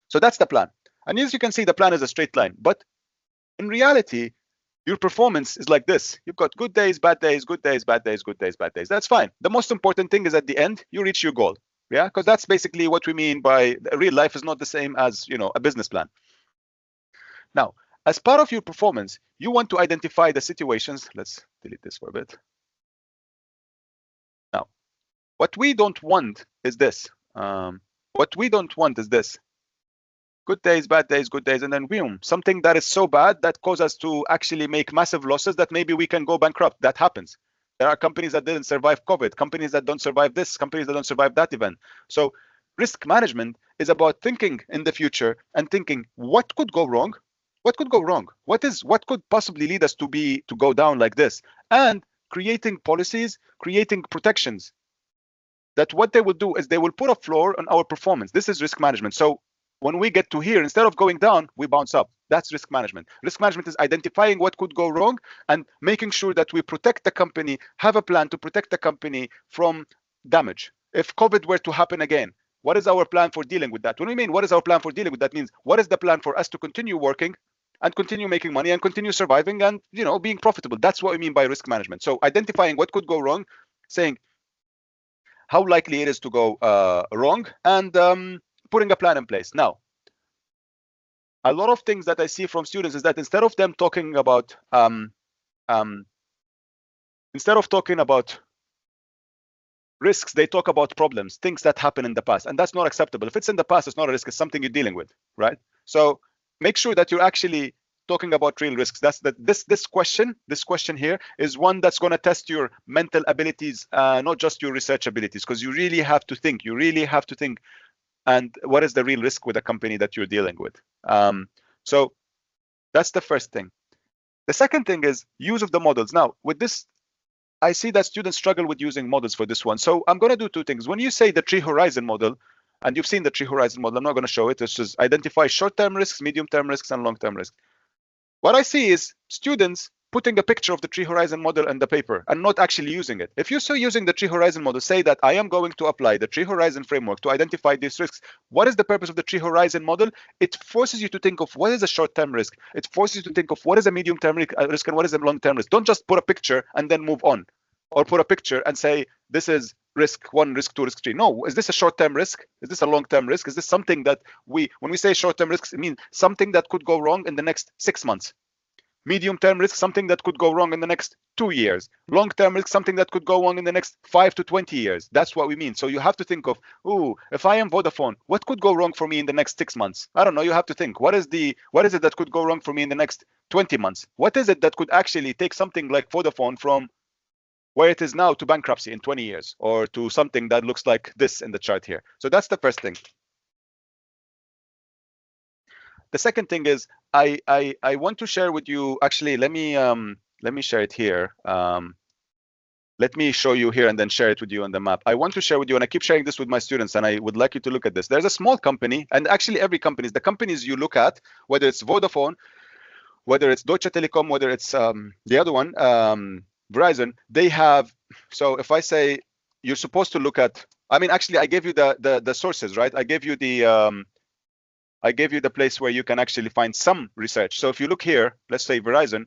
So that's the plan. And as you can see, the plan is a straight line. But in reality, your performance is like this. You've got good days, bad days, good days, bad days, good days, bad days. That's fine. The most important thing is at the end, you reach your goal. Yeah, because that's basically what we mean by real life is not the same as, you know, a business plan. Now, as part of your performance, you want to identify the situations. Let's delete this for a bit. Now, what we don't want is this. What we don't want is this. Good days, bad days, good days, and then boom, something that is so bad that causes us to actually make massive losses that maybe we can go bankrupt. That happens. There are companies that didn't survive COVID, companies that don't survive this, companies that don't survive that event. So risk management is about thinking in the future and thinking what could go wrong, what could go wrong, what could possibly lead us to go down like this, and creating policies, creating protections that what they will do is they will put a floor on our performance. This is risk management. So when we get to here, instead of going down, we bounce up. That's risk management. Risk management is identifying what could go wrong and making sure that we protect the company, have a plan to protect the company from damage. If COVID were to happen again, what is our plan for dealing with that? When we mean what is our plan for dealing with that, means what is the plan for us to continue working and continue making money and continue surviving and, you know, being profitable. That's what we mean by risk management. So identifying what could go wrong, saying how likely it is to go wrong, and putting a plan in place. Now, a lot of things that I see from students is that instead of them talking about risks, they talk about problems, things that happen in the past, and that's not acceptable. If it's in the past, it's not a risk, it's something you're dealing with, right? So make sure that you're actually talking about real risks. This question here is one that's going to test your mental abilities, not just your research abilities, because you really have to think. And what is the real risk with a company that you're dealing with? So that's the first thing. The second thing is use of the models. Now, with this, I see that students struggle with using models for this one. So I'm going to do two things. When you say the tree horizon model, and you've seen the tree horizon model, I'm not going to show it. It's just identify short-term risks, medium-term risks, and long-term risks. What I see is students putting a picture of the tree horizon model in the paper and not actually using it. If you're still using the tree horizon model, say that I am going to apply the tree horizon framework to identify these risks. What is the purpose of the tree horizon model? It forces you to think of what is a short-term risk. It forces you to think of what is a medium-term risk and what is a long-term risk. Don't just put a picture and then move on, or put a picture and say, this is risk 1, risk 2, risk 3. No, is this a short-term risk? Is this a long-term risk? Is this something that when we say short-term risks, it means something that could go wrong in the next 6 months. Medium-term risk, something that could go wrong in the next 2 years. Long-term risk, something that could go wrong in the next 5 to 20 years. That's what we mean. So you have to think of, if I am Vodafone, what could go wrong for me in the next 6 months? I don't know. You have to think, what is it that could go wrong for me in the next 20 months? What is it that could actually take something like Vodafone from where it is now to bankruptcy in 20 years, or to something that looks like this in the chart here? So that's the first thing. The second thing is I want to share with you. Actually, let me share it here. Let me show you here and then share it with you on the map. I want to share with you, and I keep sharing this with my students, and I would like you to look at this. There's a small company, and actually every company, the companies you look at, whether it's Vodafone, whether it's Deutsche Telekom, whether it's the other one, Verizon, they have. So if I say you're supposed to look at, I mean, actually, I gave you the sources, right? I gave you the place where you can actually find some research. So if you look here, let's say Verizon.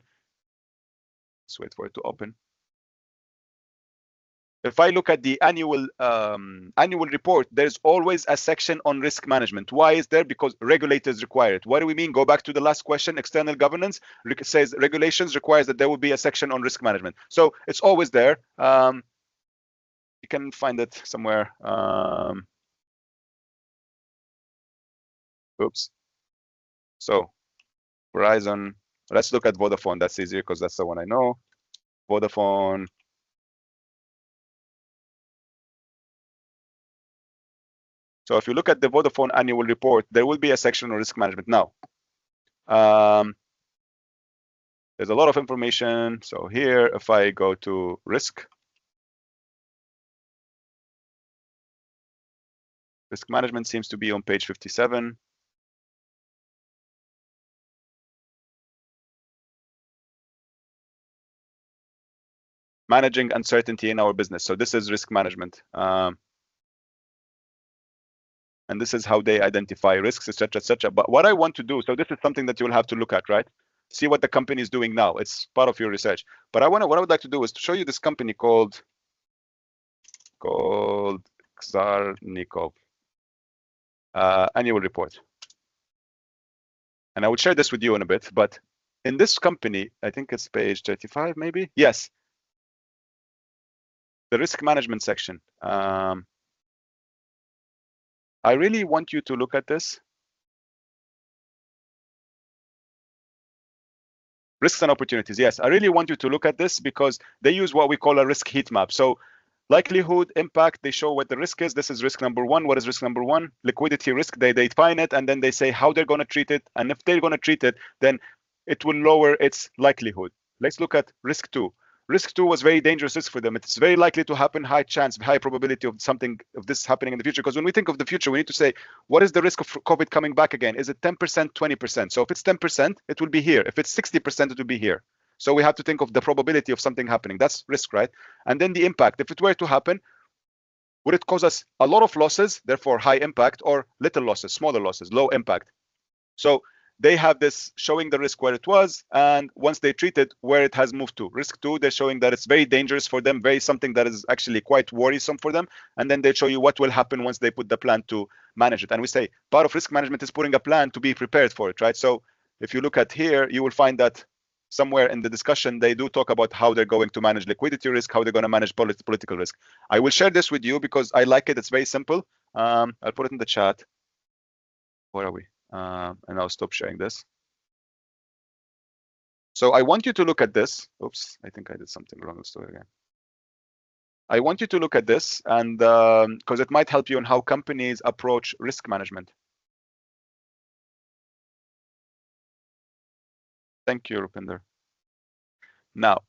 Let's wait for it to open. If I look at the annual report, there's always a section on risk management. Why is there? Because regulators require it. What do we mean? Go back to the last question. External governance says regulations requires that there will be a section on risk management. So it's always there. You can find it somewhere. Oops. So Verizon. Let's look at Vodafone. That's easier because that's the one I know. Vodafone. So if you look at the Vodafone annual report, there will be a section on risk management. Now, there's a lot of information. So here, if I go to risk management seems to be on page 57. Managing uncertainty in our business. So this is risk management. And this is how they identify risks, etc., etc. But what I want to do, so this is something that you'll have to look at, right? See what the company is doing now. It's part of your research. But what I would like to do is to show you this company called Czarnikov annual report. And I will share this with you in a bit. But in this company, I think it's page 35, maybe. Yes. The risk management section. I really want you to look at this. Risks and opportunities. Yes, I really want you to look at this because they use what we call a risk heat map. So likelihood, impact, they show what the risk is. This is risk number one. What is risk number one? Liquidity risk. They define it and then they say how they're going to treat it. And if they're going to treat it, then it will lower its likelihood. Let's look at risk two. Risk two was very dangerous risk for them. It's very likely to happen, high chance, high probability of something of this happening in the future. Because when we think of the future, we need to say, what is the risk of COVID coming back again? Is it 10%, 20%? So if it's 10%, it will be here. If it's 60%, it will be here. So we have to think of the probability of something happening. That's risk, right? And then the impact. If it were to happen, would it cause us a lot of losses, therefore high impact, or little losses, smaller losses, low impact? So they have this showing the risk where it was, and once they treat it, where it has moved to. Risk two, they're showing that it's very dangerous for them, very something that is actually quite worrisome for them. And then they show you what will happen once they put the plan to manage it. And we say part of risk management is putting a plan to be prepared for it, right? So if you look at here, you will find that somewhere in the discussion, they do talk about how they're going to manage liquidity risk, how they're going to manage political risk. I will share this with you because I like it. It's very simple. I'll put it in the chat. Where are we? And I'll stop sharing this. So I want you to look at this. Oops, I think I did something wrong. Let's do it again. I want you to look at this, and because it might help you on how companies approach risk management. Thank you, Rupinder. Now,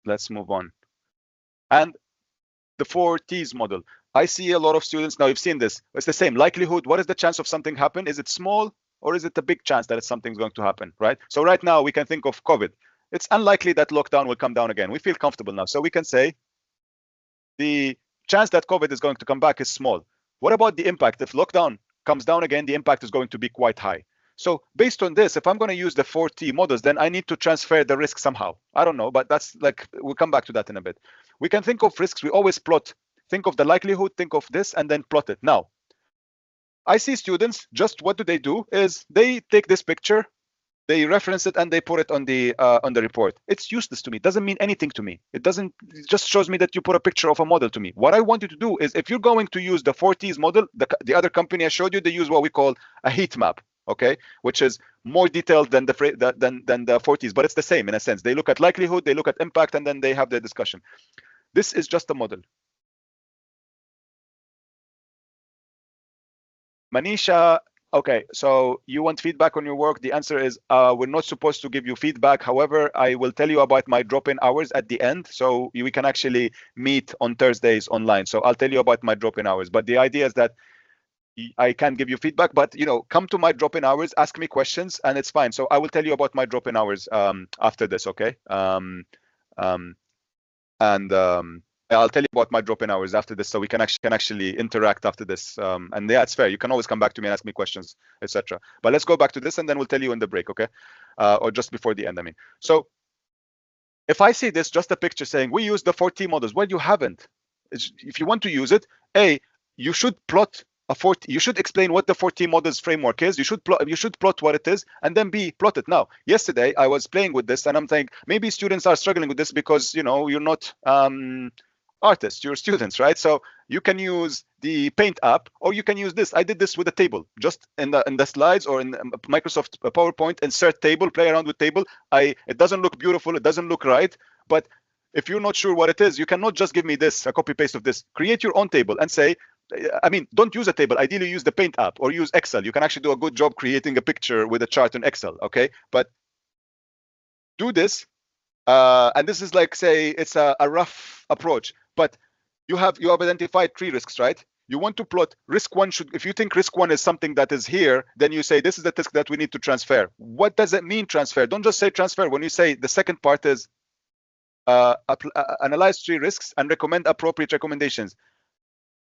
let's move on. And the 4 T's model. I see a lot of students, now you've seen this, it's the same likelihood. What is the chance of something happen? Is it small or is it a big chance that something's going to happen, right? So right now we can think of COVID. It's unlikely that lockdown will come down again. We feel comfortable now. So we can say the chance that COVID is going to come back is small. What about the impact? If lockdown comes down again, the impact is going to be quite high. So based on this, if I'm going to use the 4T models, then I need to transfer the risk somehow. I don't know, but that's like, we'll come back to that in a bit. We can think of risks. We always plot, think of the likelihood, think of this, and then plot it. Now, I see students, just what do? Is they take this picture, they reference it, and they put it on the report. It's useless to me. It doesn't mean anything to me. It just shows me that you put a picture of a model to me. What I want you to do is, if you're going to use the 4Ts model, the other company I showed you, they use what we call a heat map. Okay, which is more detailed than the 4Ts, but it's the same in a sense. They look at likelihood, they look at impact, and then they have their discussion. This is just a model. Manisha, okay, so you want feedback on your work. The answer is we're not supposed to give you feedback. However, I will tell you about my drop-in hours at the end. So we can actually meet on Thursdays online. So I'll tell you about my drop-in hours. But the idea is that I can't give you feedback, but come to my drop-in hours, ask me questions, and it's fine. So I will tell you about my drop-in hours after this, okay? I'll tell you about my drop-in hours after this, so we can actually interact after this. And yeah, it's fair. You can always come back to me and ask me questions, etc. But let's go back to this, and then we'll tell you in the break, okay? Or just before the end, I mean. So if I see this, just a picture saying we use the 4T models, well, you haven't. If you want to use it, you should plot a 4T. You should explain what the 4T models framework is. You should plot what it is, and then plot it. Now, yesterday I was playing with this, and I'm thinking maybe students are struggling with this because you're not artists, you're students, right? So you can use the Paint app, or you can use this. I did this with a table, just in the slides or in Microsoft PowerPoint. Insert table, play around with table. It doesn't look beautiful, it doesn't look right, but if you're not sure what it is, you cannot just give me this, a copy paste of this. Create your own table and say, I mean, don't use a table. Ideally, use the Paint app or use Excel. You can actually do a good job creating a picture with a chart in Excel, okay? But do this, and this is like, say, it's a rough approach, but you have identified 3 risks, right? You want to plot risk 1 if you think risk 1 is something that is here, then you say this is the risk that we need to transfer. What does it mean, transfer? Don't just say transfer. When you say the second part is analyze 3 risks and recommend appropriate recommendations.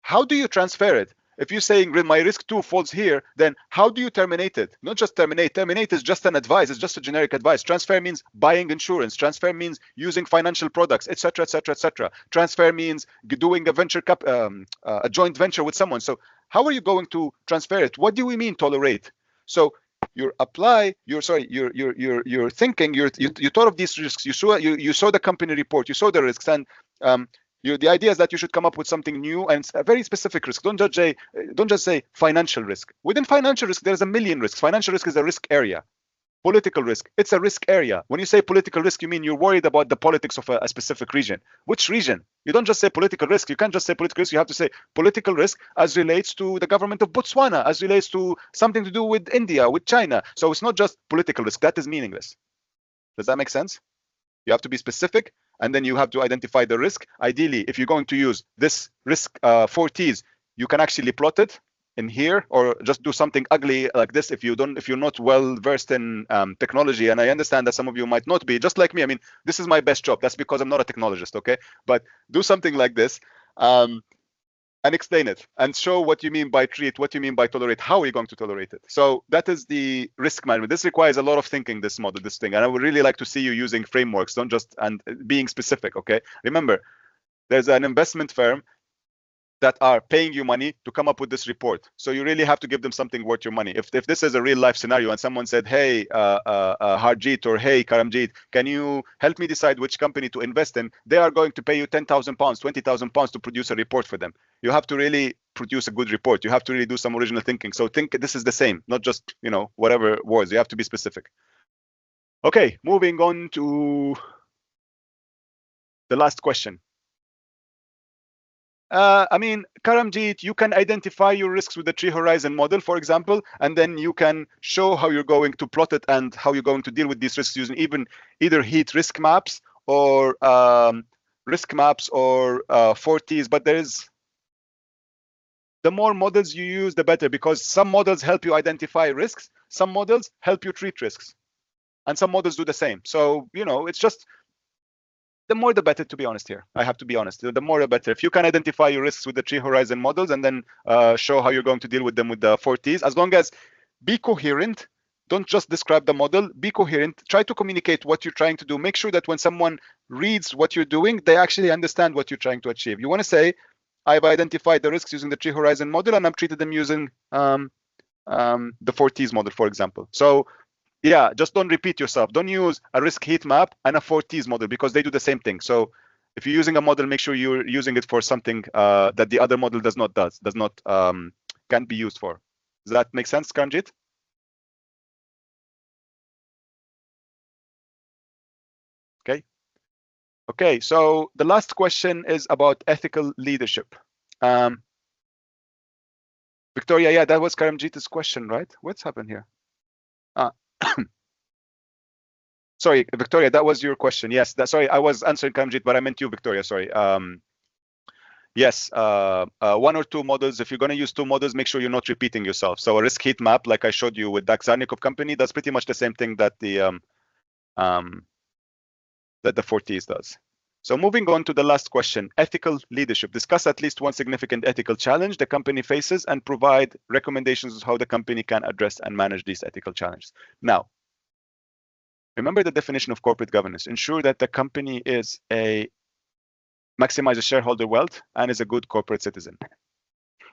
How do you transfer it? If you're saying my risk 2 falls here, then how do you terminate it? Not just terminate. Terminate is just an advice. It's just a generic advice. Transfer means buying insurance. Transfer means using financial products, etc., etc., etc. Transfer means doing a a joint venture with someone. So how are you going to transfer it? What do we mean tolerate? So you're thinking, you thought of these risks. You saw the company report. You saw the risks, and the idea is that you should come up with something new and a very specific risk. Don't just say financial risk. Within financial risk, there's a million risks. Financial risk is a risk area. Political risk, it's a risk area. When you say political risk, you mean you're worried about the politics of a specific region. Which region? You don't just say political risk. You can't just say political risk. You have to say political risk as relates to the government of Botswana, as relates to something to do with India, with China. So it's not just political risk. That is meaningless. Does that make sense? You have to be specific, and then you have to identify the risk. Ideally, if you're going to use this risk 4Ts, you can actually plot it in here, or just do something ugly like this if you're not well versed in technology. And I understand that some of you might not be, just like me. I mean, this is my best job. That's because I'm not a technologist, okay? But do something like this and explain it and show what you mean by treat, what you mean by tolerate, how are you going to tolerate it. So that is the risk management. This requires a lot of thinking, this thing, and I would really like to see you using frameworks, don't just, and being specific, okay? Remember, there's an investment firm that are paying you money to come up with this report. So you really have to give them something worth your money. If this is a real life scenario and someone said, hey, Harjeet, or hey, Karamjeet, can you help me decide which company to invest in? They are going to pay you £10,000, £20,000 to produce a report for them. You have to really produce a good report. You have to really do some original thinking. So think this is the same, not just, whatever words. You have to be specific. Okay, moving on to the last question. I mean, Karamjeet, you can identify your risks with the tree horizon model, for example, and then you can show how you're going to plot it and how you're going to deal with these risks using either heat risk maps or 4Ts. But the more models you use, the better, because some models help you identify risks, some models help you treat risks, and some models do the same. So, it's just, the more the better, to be honest here. I have to be honest. The more the better. If you can identify your risks with the tree horizon models and then show how you're going to deal with them with the 4Ts, as long as be coherent, don't just describe the model, be coherent, try to communicate what you're trying to do. Make sure that when someone reads what you're doing, they actually understand what you're trying to achieve. You want to say, I've identified the risks using the tree horizon model and I've treated them using the 4Ts model, for example. So yeah, just don't repeat yourself. Don't use a risk heat map and a 4Ts model because they do the same thing. So if you're using a model, make sure you're using it for something that the other model can't be used for. Does that make sense, Karamjeet? Okay, so the last question is about ethical leadership. Victoria, yeah, that was Karamjeet's question, right? What's happened here? Sorry, Victoria, that was your question. Yes, sorry, I was answering Karamjeet, but I meant you, Victoria. Sorry. yes, one or two models. If you're going to use two models, make sure you're not repeating yourself. So a risk heat map, like I showed you with Daxarnikov company, that's pretty much the same thing that the 4Ts does. So moving on to the last question, ethical leadership. Discuss at least one significant ethical challenge the company faces and provide recommendations of how the company can address and manage these ethical challenges. Now, remember the definition of corporate governance. Ensure that the company is maximizes shareholder wealth and is a good corporate citizen.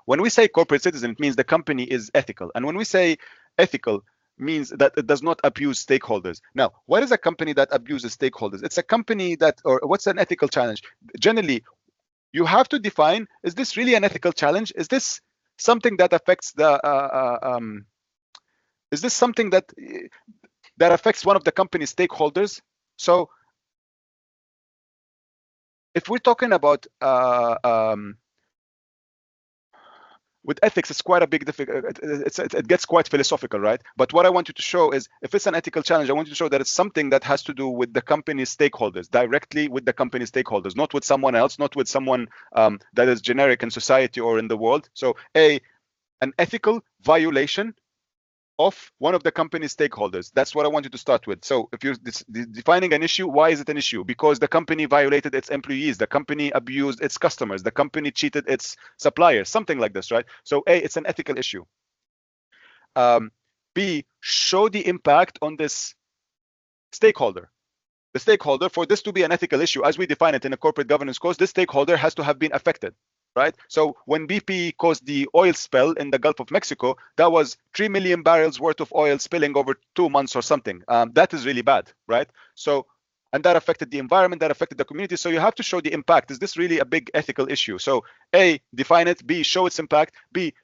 When we say corporate citizen, it means the company is ethical. And when we say ethical, means that it does not abuse stakeholders. Now, what is a company that abuses stakeholders? It's a company that, or what's an ethical challenge? Generally, you have to define, is this really an ethical challenge? Is this something that affects the, is this something that affects one of the company's stakeholders? So if we're talking about with ethics, it's quite a big it gets quite philosophical, right? But what I want you to show is, if it's an ethical challenge, I want you to show that it's something that has to do with the company's stakeholders, directly with the company's stakeholders, not with someone else, not with someone that is generic in society or in the world. So an ethical violation of one of the company's stakeholders. That's what I want you to start with. So if you're defining an issue, why is it an issue? Because the company violated its employees, the company abused its customers, the company cheated its suppliers, something like this, right? So A, it's an ethical issue. B, show the impact on this stakeholder. The stakeholder, for this to be an ethical issue, as we define it in a corporate governance course, this stakeholder has to have been affected. Right? So when BP caused the oil spill in the Gulf of Mexico, that was 3 million barrels worth of oil spilling over 2 months or something. That is really bad, right? So, and that affected the environment, that affected the community. So you have to show the impact. Is this really a big ethical issue? So A, define it. B, show its impact. B,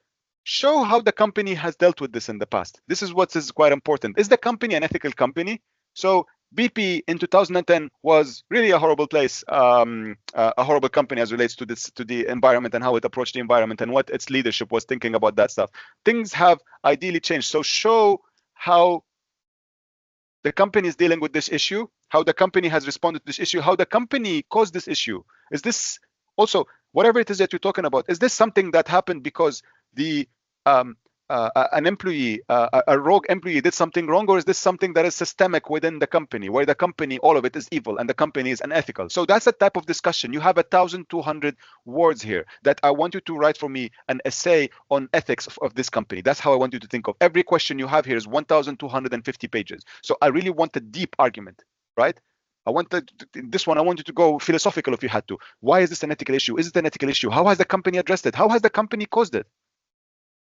show how the company has dealt with this in the past. This is what is quite important. Is the company an ethical company? So BP in 2010 was really a horrible place, a horrible company as relates to the environment and how it approached the environment and what its leadership was thinking about that stuff. Things have ideally changed. So show how the company is dealing with this issue, how the company has responded to this issue, how the company caused this issue. Is this also, whatever it is that you're talking about, is this something that happened because the an employee, a rogue employee did something wrong, or is this something that is systemic within the company, where the company, all of it is evil and the company is unethical? So that's the type of discussion. You have 1,200 words here that I want you to write for me an essay on ethics of this company. That's how I want you to think of. Every question you have here is 1,250 pages. So I really want a deep argument, right? I want this one, I want you to go philosophical if you had to. Why is this an ethical issue? Is it an ethical issue? How has the company addressed it? How has the company caused it?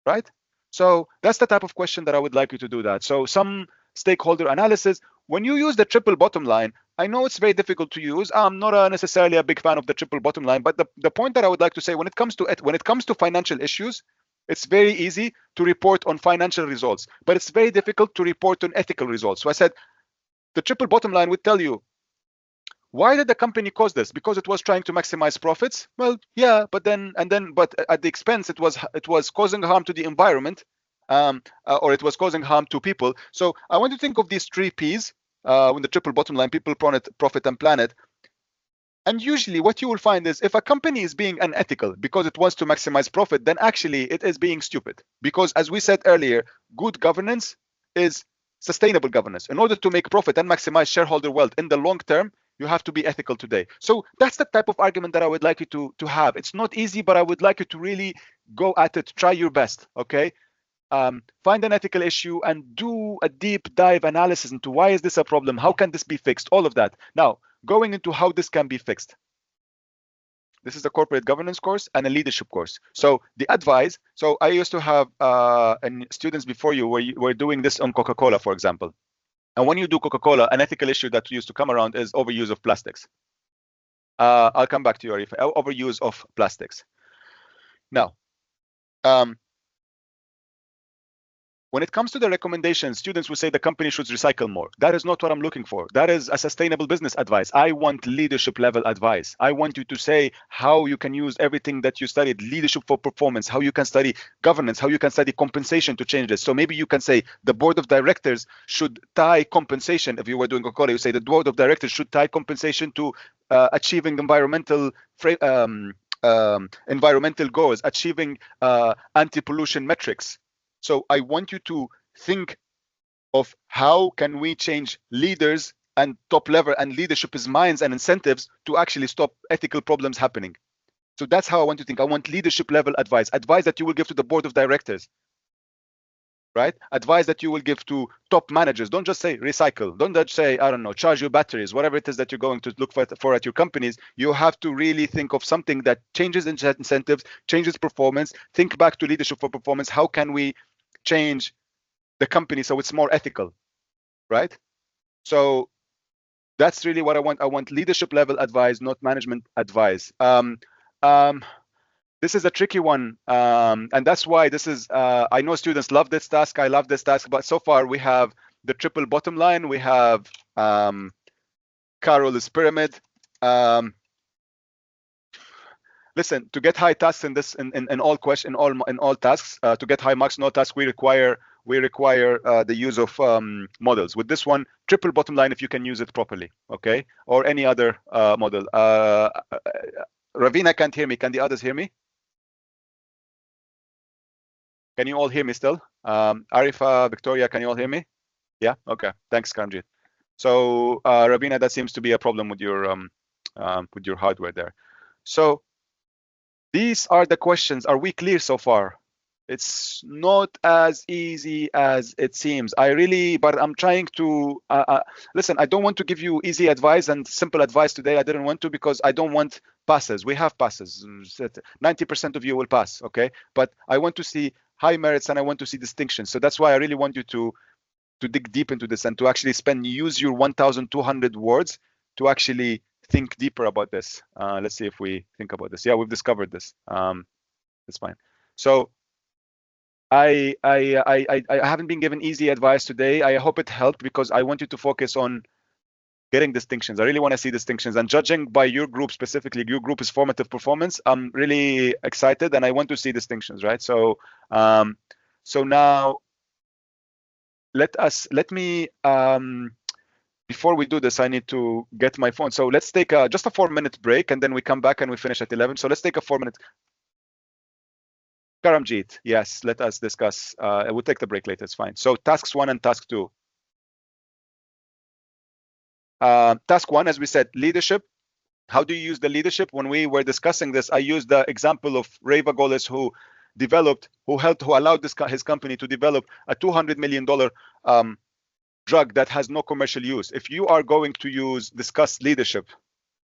Right? So that's the type of question that I would like you to do that. So some stakeholder analysis. When you use the triple bottom line, I know it's very difficult to use. I'm not necessarily a big fan of the triple bottom line, but the point that I would like to say, when it comes to financial issues, it's very easy to report on financial results, but it's very difficult to report on ethical results. So I said the triple bottom line would tell you, why did the company cause this? Because it was trying to maximize profits? Well, yeah, but at the expense, it was causing harm to the environment, or it was causing harm to people. So I want to think of these 3 Ps with the triple bottom line: people, profit, and planet. And usually what you will find is, if a company is being unethical because it wants to maximize profit, then actually it is being stupid. Because as we said earlier, good governance is sustainable governance. In order to make profit and maximize shareholder wealth in the long term, you have to be ethical today. So that's the type of argument that I would like you to have. It's not easy, but I would like you to really go at it, try your best, okay? Find an ethical issue and do a deep dive analysis into why is this a problem? How can this be fixed? All of that. Now, going into how this can be fixed. This is a corporate governance course and a leadership course. So the advice, so I used to have students before you were doing this on Coca-Cola, for example. And when you do Coca-Cola, an ethical issue that used to come around is overuse of plastics. I'll come back to your overuse of plastics. Now, when it comes to the recommendations, students will say the company should recycle more. That is not what I'm looking for. That is a sustainable business advice. I want leadership level advice. I want you to say how you can use everything that you studied, leadership for performance, how you can study governance, how you can study compensation to change this. So maybe you can say the board of directors should tie compensation. If you were doing Coca-Cola, you say the board of directors should tie compensation to achieving environmental environmental goals, achieving anti-pollution metrics. So I want you to think of how can we change leaders and top level and leadership's minds and incentives to actually stop ethical problems happening. So that's how I want to think. I want leadership level advice that you will give to the board of directors, right? Advice that you will give to top managers. Don't just say recycle. Don't just say, I don't know, charge your batteries, whatever it is that you're going to look for at your companies. You have to really think of something that changes incentives, changes performance. Think back to leadership for performance. How can we change the company so it's more ethical, right? So that's really what I want. I want leadership level advice, not management advice. This is a tricky one, and that's why this is, I know students love this task, I love this task, but so far we have the triple bottom line, we have Carol's pyramid. Listen, to get high tasks in this, in all tasks, to get high marks in all tasks, we require the use of models. With this one, triple bottom line, if you can use it properly, okay? Or any other model. Ravina can't hear me. Can the others hear me? Can you all hear me still? Arifa, Victoria, can you all hear me? Yeah. Okay. Thanks, Kanjit. So Ravina, that seems to be a problem with your hardware there. So these are the questions. Are we clear so far? It's not as easy as it seems. But I'm trying to listen. I don't want to give you easy advice and simple advice today. I didn't want to, because I don't want passes. We have passes. 90% of you will pass, okay? But I want to see high merits and I want to see distinctions. So that's why I really want you to dig deep into this and to actually use your 1,200 words to actually think deeper about this. Let's see if we think about this. Yeah, we've discovered this. That's fine. So I haven't been given easy advice today. I hope it helped, because I want you to focus on getting distinctions. I really want to see distinctions, and judging by your group specifically, your group is formative performance. I'm really excited and I want to see distinctions, right? So so now let me before we do this, I need to get my phone. So let's take just a 4-minute break, and then we come back and we finish at 11. So let's take a 4-minute. Karamjit, yes, let us discuss. We'll take the break later, it's fine. So tasks 1 and task 2. Task 1, as we said, leadership. How do you use the leadership? When we were discussing this, I used the example of Ray Vagolis, who allowed his company to develop a $200 million drug that has no commercial use. If you are going to discuss leadership,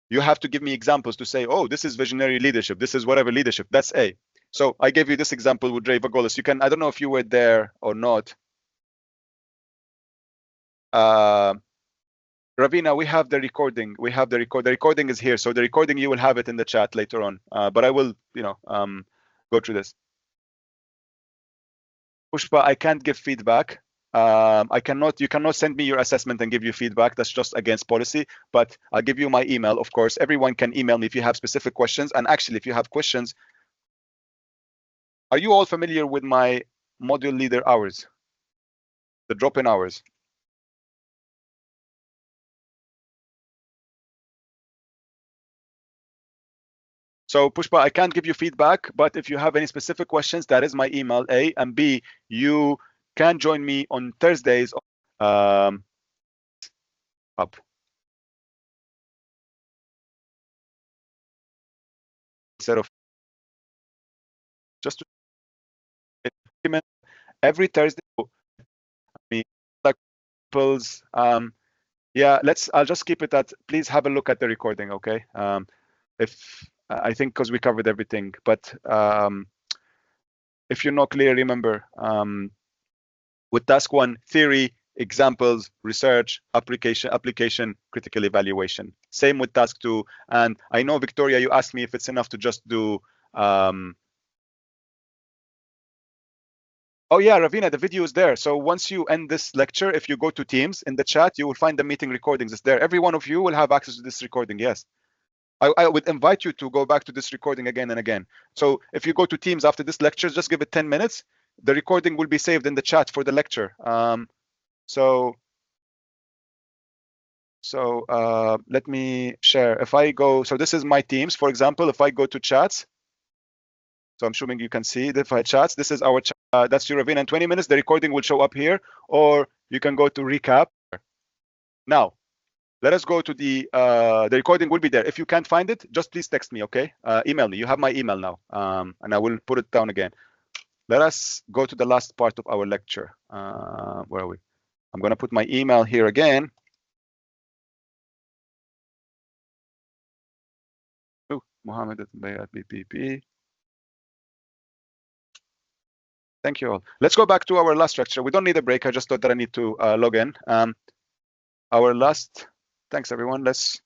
you have to give me examples to say, oh, this is visionary leadership, this is whatever leadership. That's A. So I gave you this example with Ray Vagolis. You can, I don't know if you were there or not. Ravina, we have the recording. The recording is here. So the recording, you will have it in the chat later on. But I will, go through this. Pushpa, I can't give feedback. You cannot send me your assessment and give you feedback. That's just against policy. But I'll give you my email, of course. Everyone can email me if you have specific questions. And actually, if you have questions, are you all familiar with my module leader hours? The drop-in hours. So Pushpa, I can't give you feedback, but if you have any specific questions, that is my email, A, and B, you can join me on Thursdays. Up. Instead of just every Thursday, like yeah, I'll just keep it at, please have a look at the recording, okay? I think because we covered everything, but if you're not clear, remember, with task 1, theory, examples, research, application, critical evaluation. Same with task 2. And I know, Victoria, you asked me if it's enough to just do, oh yeah, Ravina, the video is there. So once you end this lecture, if you go to Teams in the chat, you will find the meeting recordings. It's there. Every one of you will have access to this recording, yes. I would invite you to go back to this recording again and again. So if you go to Teams after this lecture, just give it 10 minutes. The recording will be saved in the chat for the lecture. So So let me share. If I go, so this is my Teams, for example. If I go to chats, so I'm assuming you can see if I chats, this is our chat. That's your Ravina in 20 minutes. The recording will show up here, or you can go to recap. Now, let us go to the recording will be there. If you can't find it, just please text me, okay? Email me. You have my email now, and I will put it down again. Let us go to the last part of our lecture. Where are we? I'm going to put my email here again. Oh, Mohammed at BPP. Thank you all. Let's go back to our last lecture. We don't need a break. I just thought that I need to log in. Our last, thanks everyone. Let's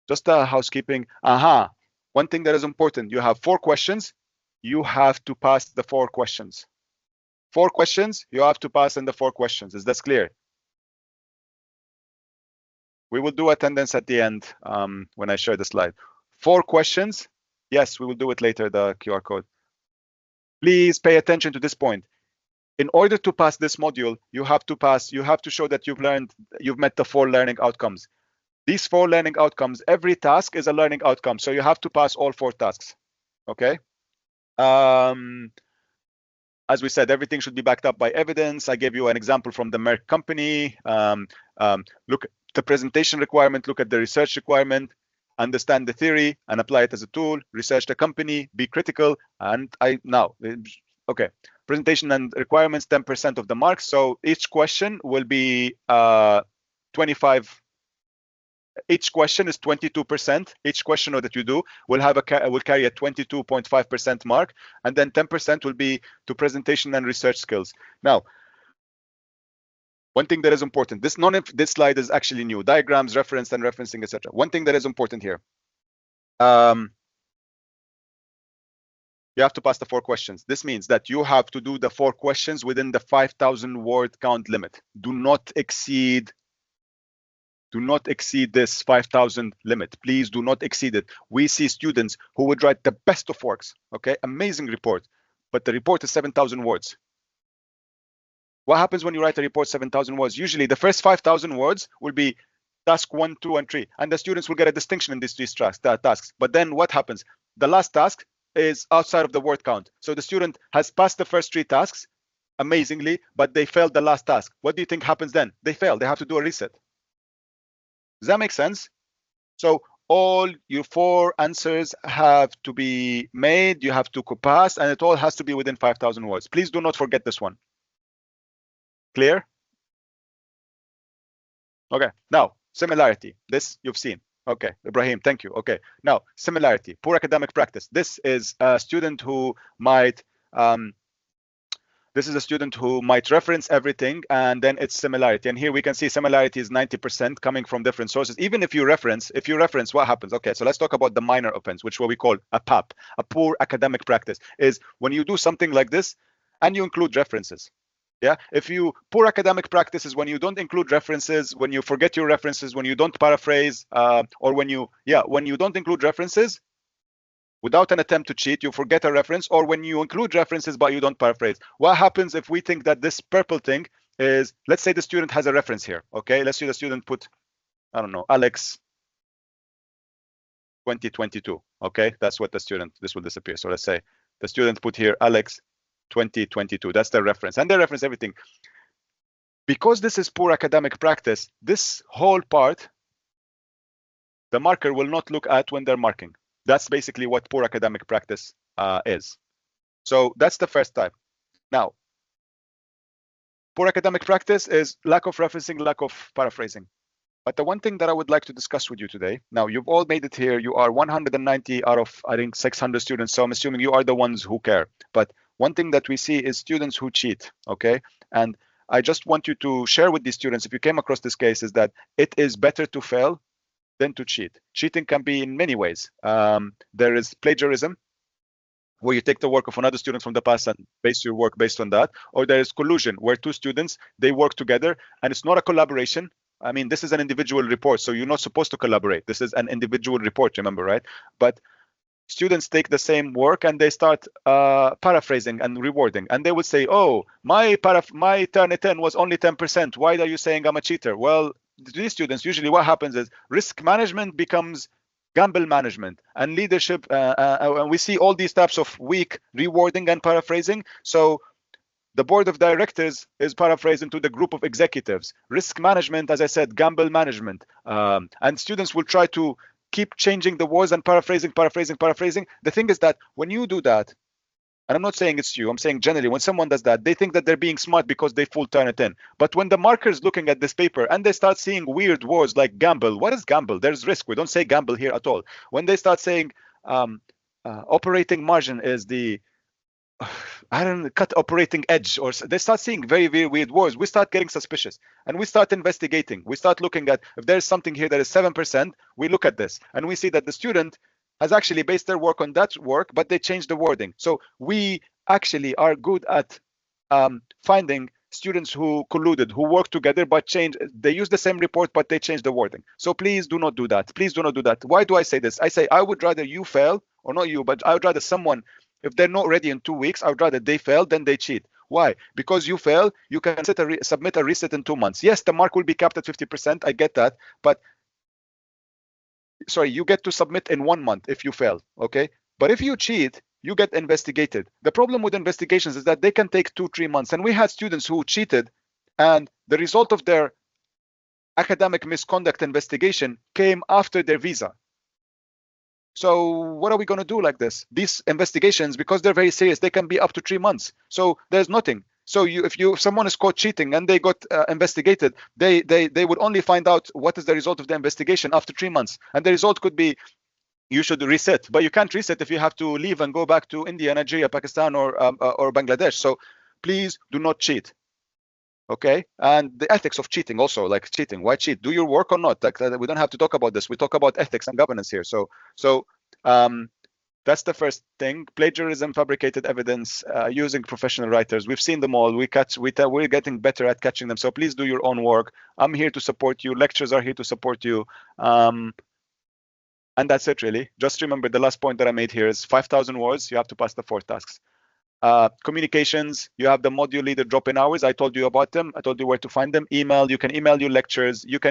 just housekeeping. One thing that is important, you have 4 questions. You have to pass the 4 questions. 4 questions, you have to pass in the 4 questions. Is that clear? We will do attendance at the end when I share the slide. 4 questions. Yes, we will do it later, the QR code. Please pay attention to this point. In order to pass this module, you have to show that you've met the 4 learning outcomes. These 4 learning outcomes, every task is a learning outcome. So you have to pass all 4 tasks, okay? As we said, everything should be backed up by evidence. I gave you an example from the Merck company. Look at the presentation requirement, look at the research requirement, understand the theory and apply it as a tool, research the company, be critical. And okay, presentation and requirements, 10% of the marks. So each question will be 25. Each question is 22%. Each question that you do will carry a 22.5% mark, and then 10% will be to presentation and research skills. Now, one thing that is important, none of this slide is actually new. Diagrams, reference, and referencing, etc. One thing that is important here. You have to pass the 4 questions. This means that you have to do the 4 questions within the 5,000 word count limit. Do not exceed this 5,000 limit. Please do not exceed it. We see students who would write the best of works, okay? Amazing report, but the report is 7,000 words. What happens when you write a report 7,000 words? Usually the first 5,000 words will be task 1, 2, and 3, and the students will get a distinction in these 3 tasks. But then what happens? The last task is outside of the word count. So the student has passed the first 3 tasks amazingly, but they failed the last task. What do you think happens then? They fail. They have to do a reset. Does that make sense? So all your 4 answers have to be made, you have to pass, and it all has to be within 5,000 words. Please do not forget this one. Clear? Okay, now similarity. This you've seen. Okay, Ibrahim, thank you. Okay, now similarity, poor academic practice. This is a student who might reference everything, and then it's similarity. And here we can see similarity is 90% coming from different sources. Even if you reference, what happens? Okay, so let's talk about the minor offense, which what we call a PAP, a poor academic practice, is when you do something like this and you include references. Yeah, poor academic practice is when you don't include references, when you forget your references, when you don't paraphrase, or when you don't include references without an attempt to cheat, you forget a reference, or when you include references but you don't paraphrase. What happens if we think that this purple thing is, let's say the student has a reference here, okay? Let's say the student put, I don't know, Alex 2022, okay? That's what this will disappear. So let's say the student put here Alex 2022, that's the reference, and they reference everything. Because this is poor academic practice, this whole part, the marker will not look at when they're marking. That's basically what poor academic practice is. So that's the first type. Now, poor academic practice is lack of referencing, lack of paraphrasing. But the one thing that I would like to discuss with you today, now you've all made it here. You are 190 out of, I think, 600 students. So I'm assuming you are the ones who care. But one thing that we see is students who cheat, okay? And I just want you to share with these students, if you came across this case, is that it is better to fail than to cheat. Cheating can be in many ways. There is plagiarism, where you take the work of another student from the past and base your work based on that. Or there is collusion, where 2 students, they work together, and it's not a collaboration. I mean, this is an individual report, so you're not supposed to collaborate. This is an individual report, remember, right? But students take the same work and they start paraphrasing and rewarding, and they would say, oh, my Turnitin was only 10%, why are you saying I'm a cheater? Well, to these students, usually what happens is risk management becomes gamble management, and leadership, and we see all these types of weak rewarding and paraphrasing. So the board of directors is paraphrasing to the group of executives. Risk management, as I said, gamble management. And students will try to keep changing the words and paraphrasing. The thing is that when you do that, and I'm not saying it's you, I'm saying generally, when someone does that, they think that they're being smart because they full Turnitin. But when the marker is looking at this paper and they start seeing weird words like gamble, what is gamble? There's risk. We don't say gamble here at all. When they start saying operating margin is the cut operating edge, or they start seeing very, very weird words, we start getting suspicious and we start investigating. We start looking at if there's something here that is 7%, we look at this and we see that the student has actually based their work on that work, but they changed the wording. So we actually are good at finding students who colluded, who worked together, but they use the same report, but they changed the wording. So please do not do that. Please do not do that. Why do I say this? I say I would rather you fail, or not you, but I would rather someone, if they're not ready in 2 weeks, I would rather they fail than they cheat. Why? Because you fail, you can submit a reset in 2 months. Yes, the mark will be capped at 50%. I get that, but sorry, you get to submit in 1 month if you fail. Okay, but if you cheat, you get investigated. The problem with investigations is that they can take 2-3 months, and we had students who cheated, and the result of their academic misconduct investigation came after their visa. So what are we going to do like this? These investigations, because they're very serious, they can be up to 3 months. So there's nothing. So if someone is caught cheating and they got investigated, they would only find out what is the result of the investigation after 3 months, and the result could be you should reset. But you can't reset if you have to leave and go back to India, Nigeria, Pakistan, or Bangladesh. So please do not cheat. Okay, and the ethics of cheating also, like cheating. Why cheat? Do your work or not? Like we don't have to talk about this. We talk about ethics and governance here. So that's the first thing. Plagiarism, fabricated evidence, using professional writers. We've seen them all. We're getting better at catching them. So please do your own work. I'm here to support you. Lectures are here to support you. And that's it, really. Just remember the last point that I made here is 5,000 words. You have to pass the 4 tasks. Communications, you have the module leader drop-in hours. I told you about them. I told you where to find them. Email, you can email your lectures. You can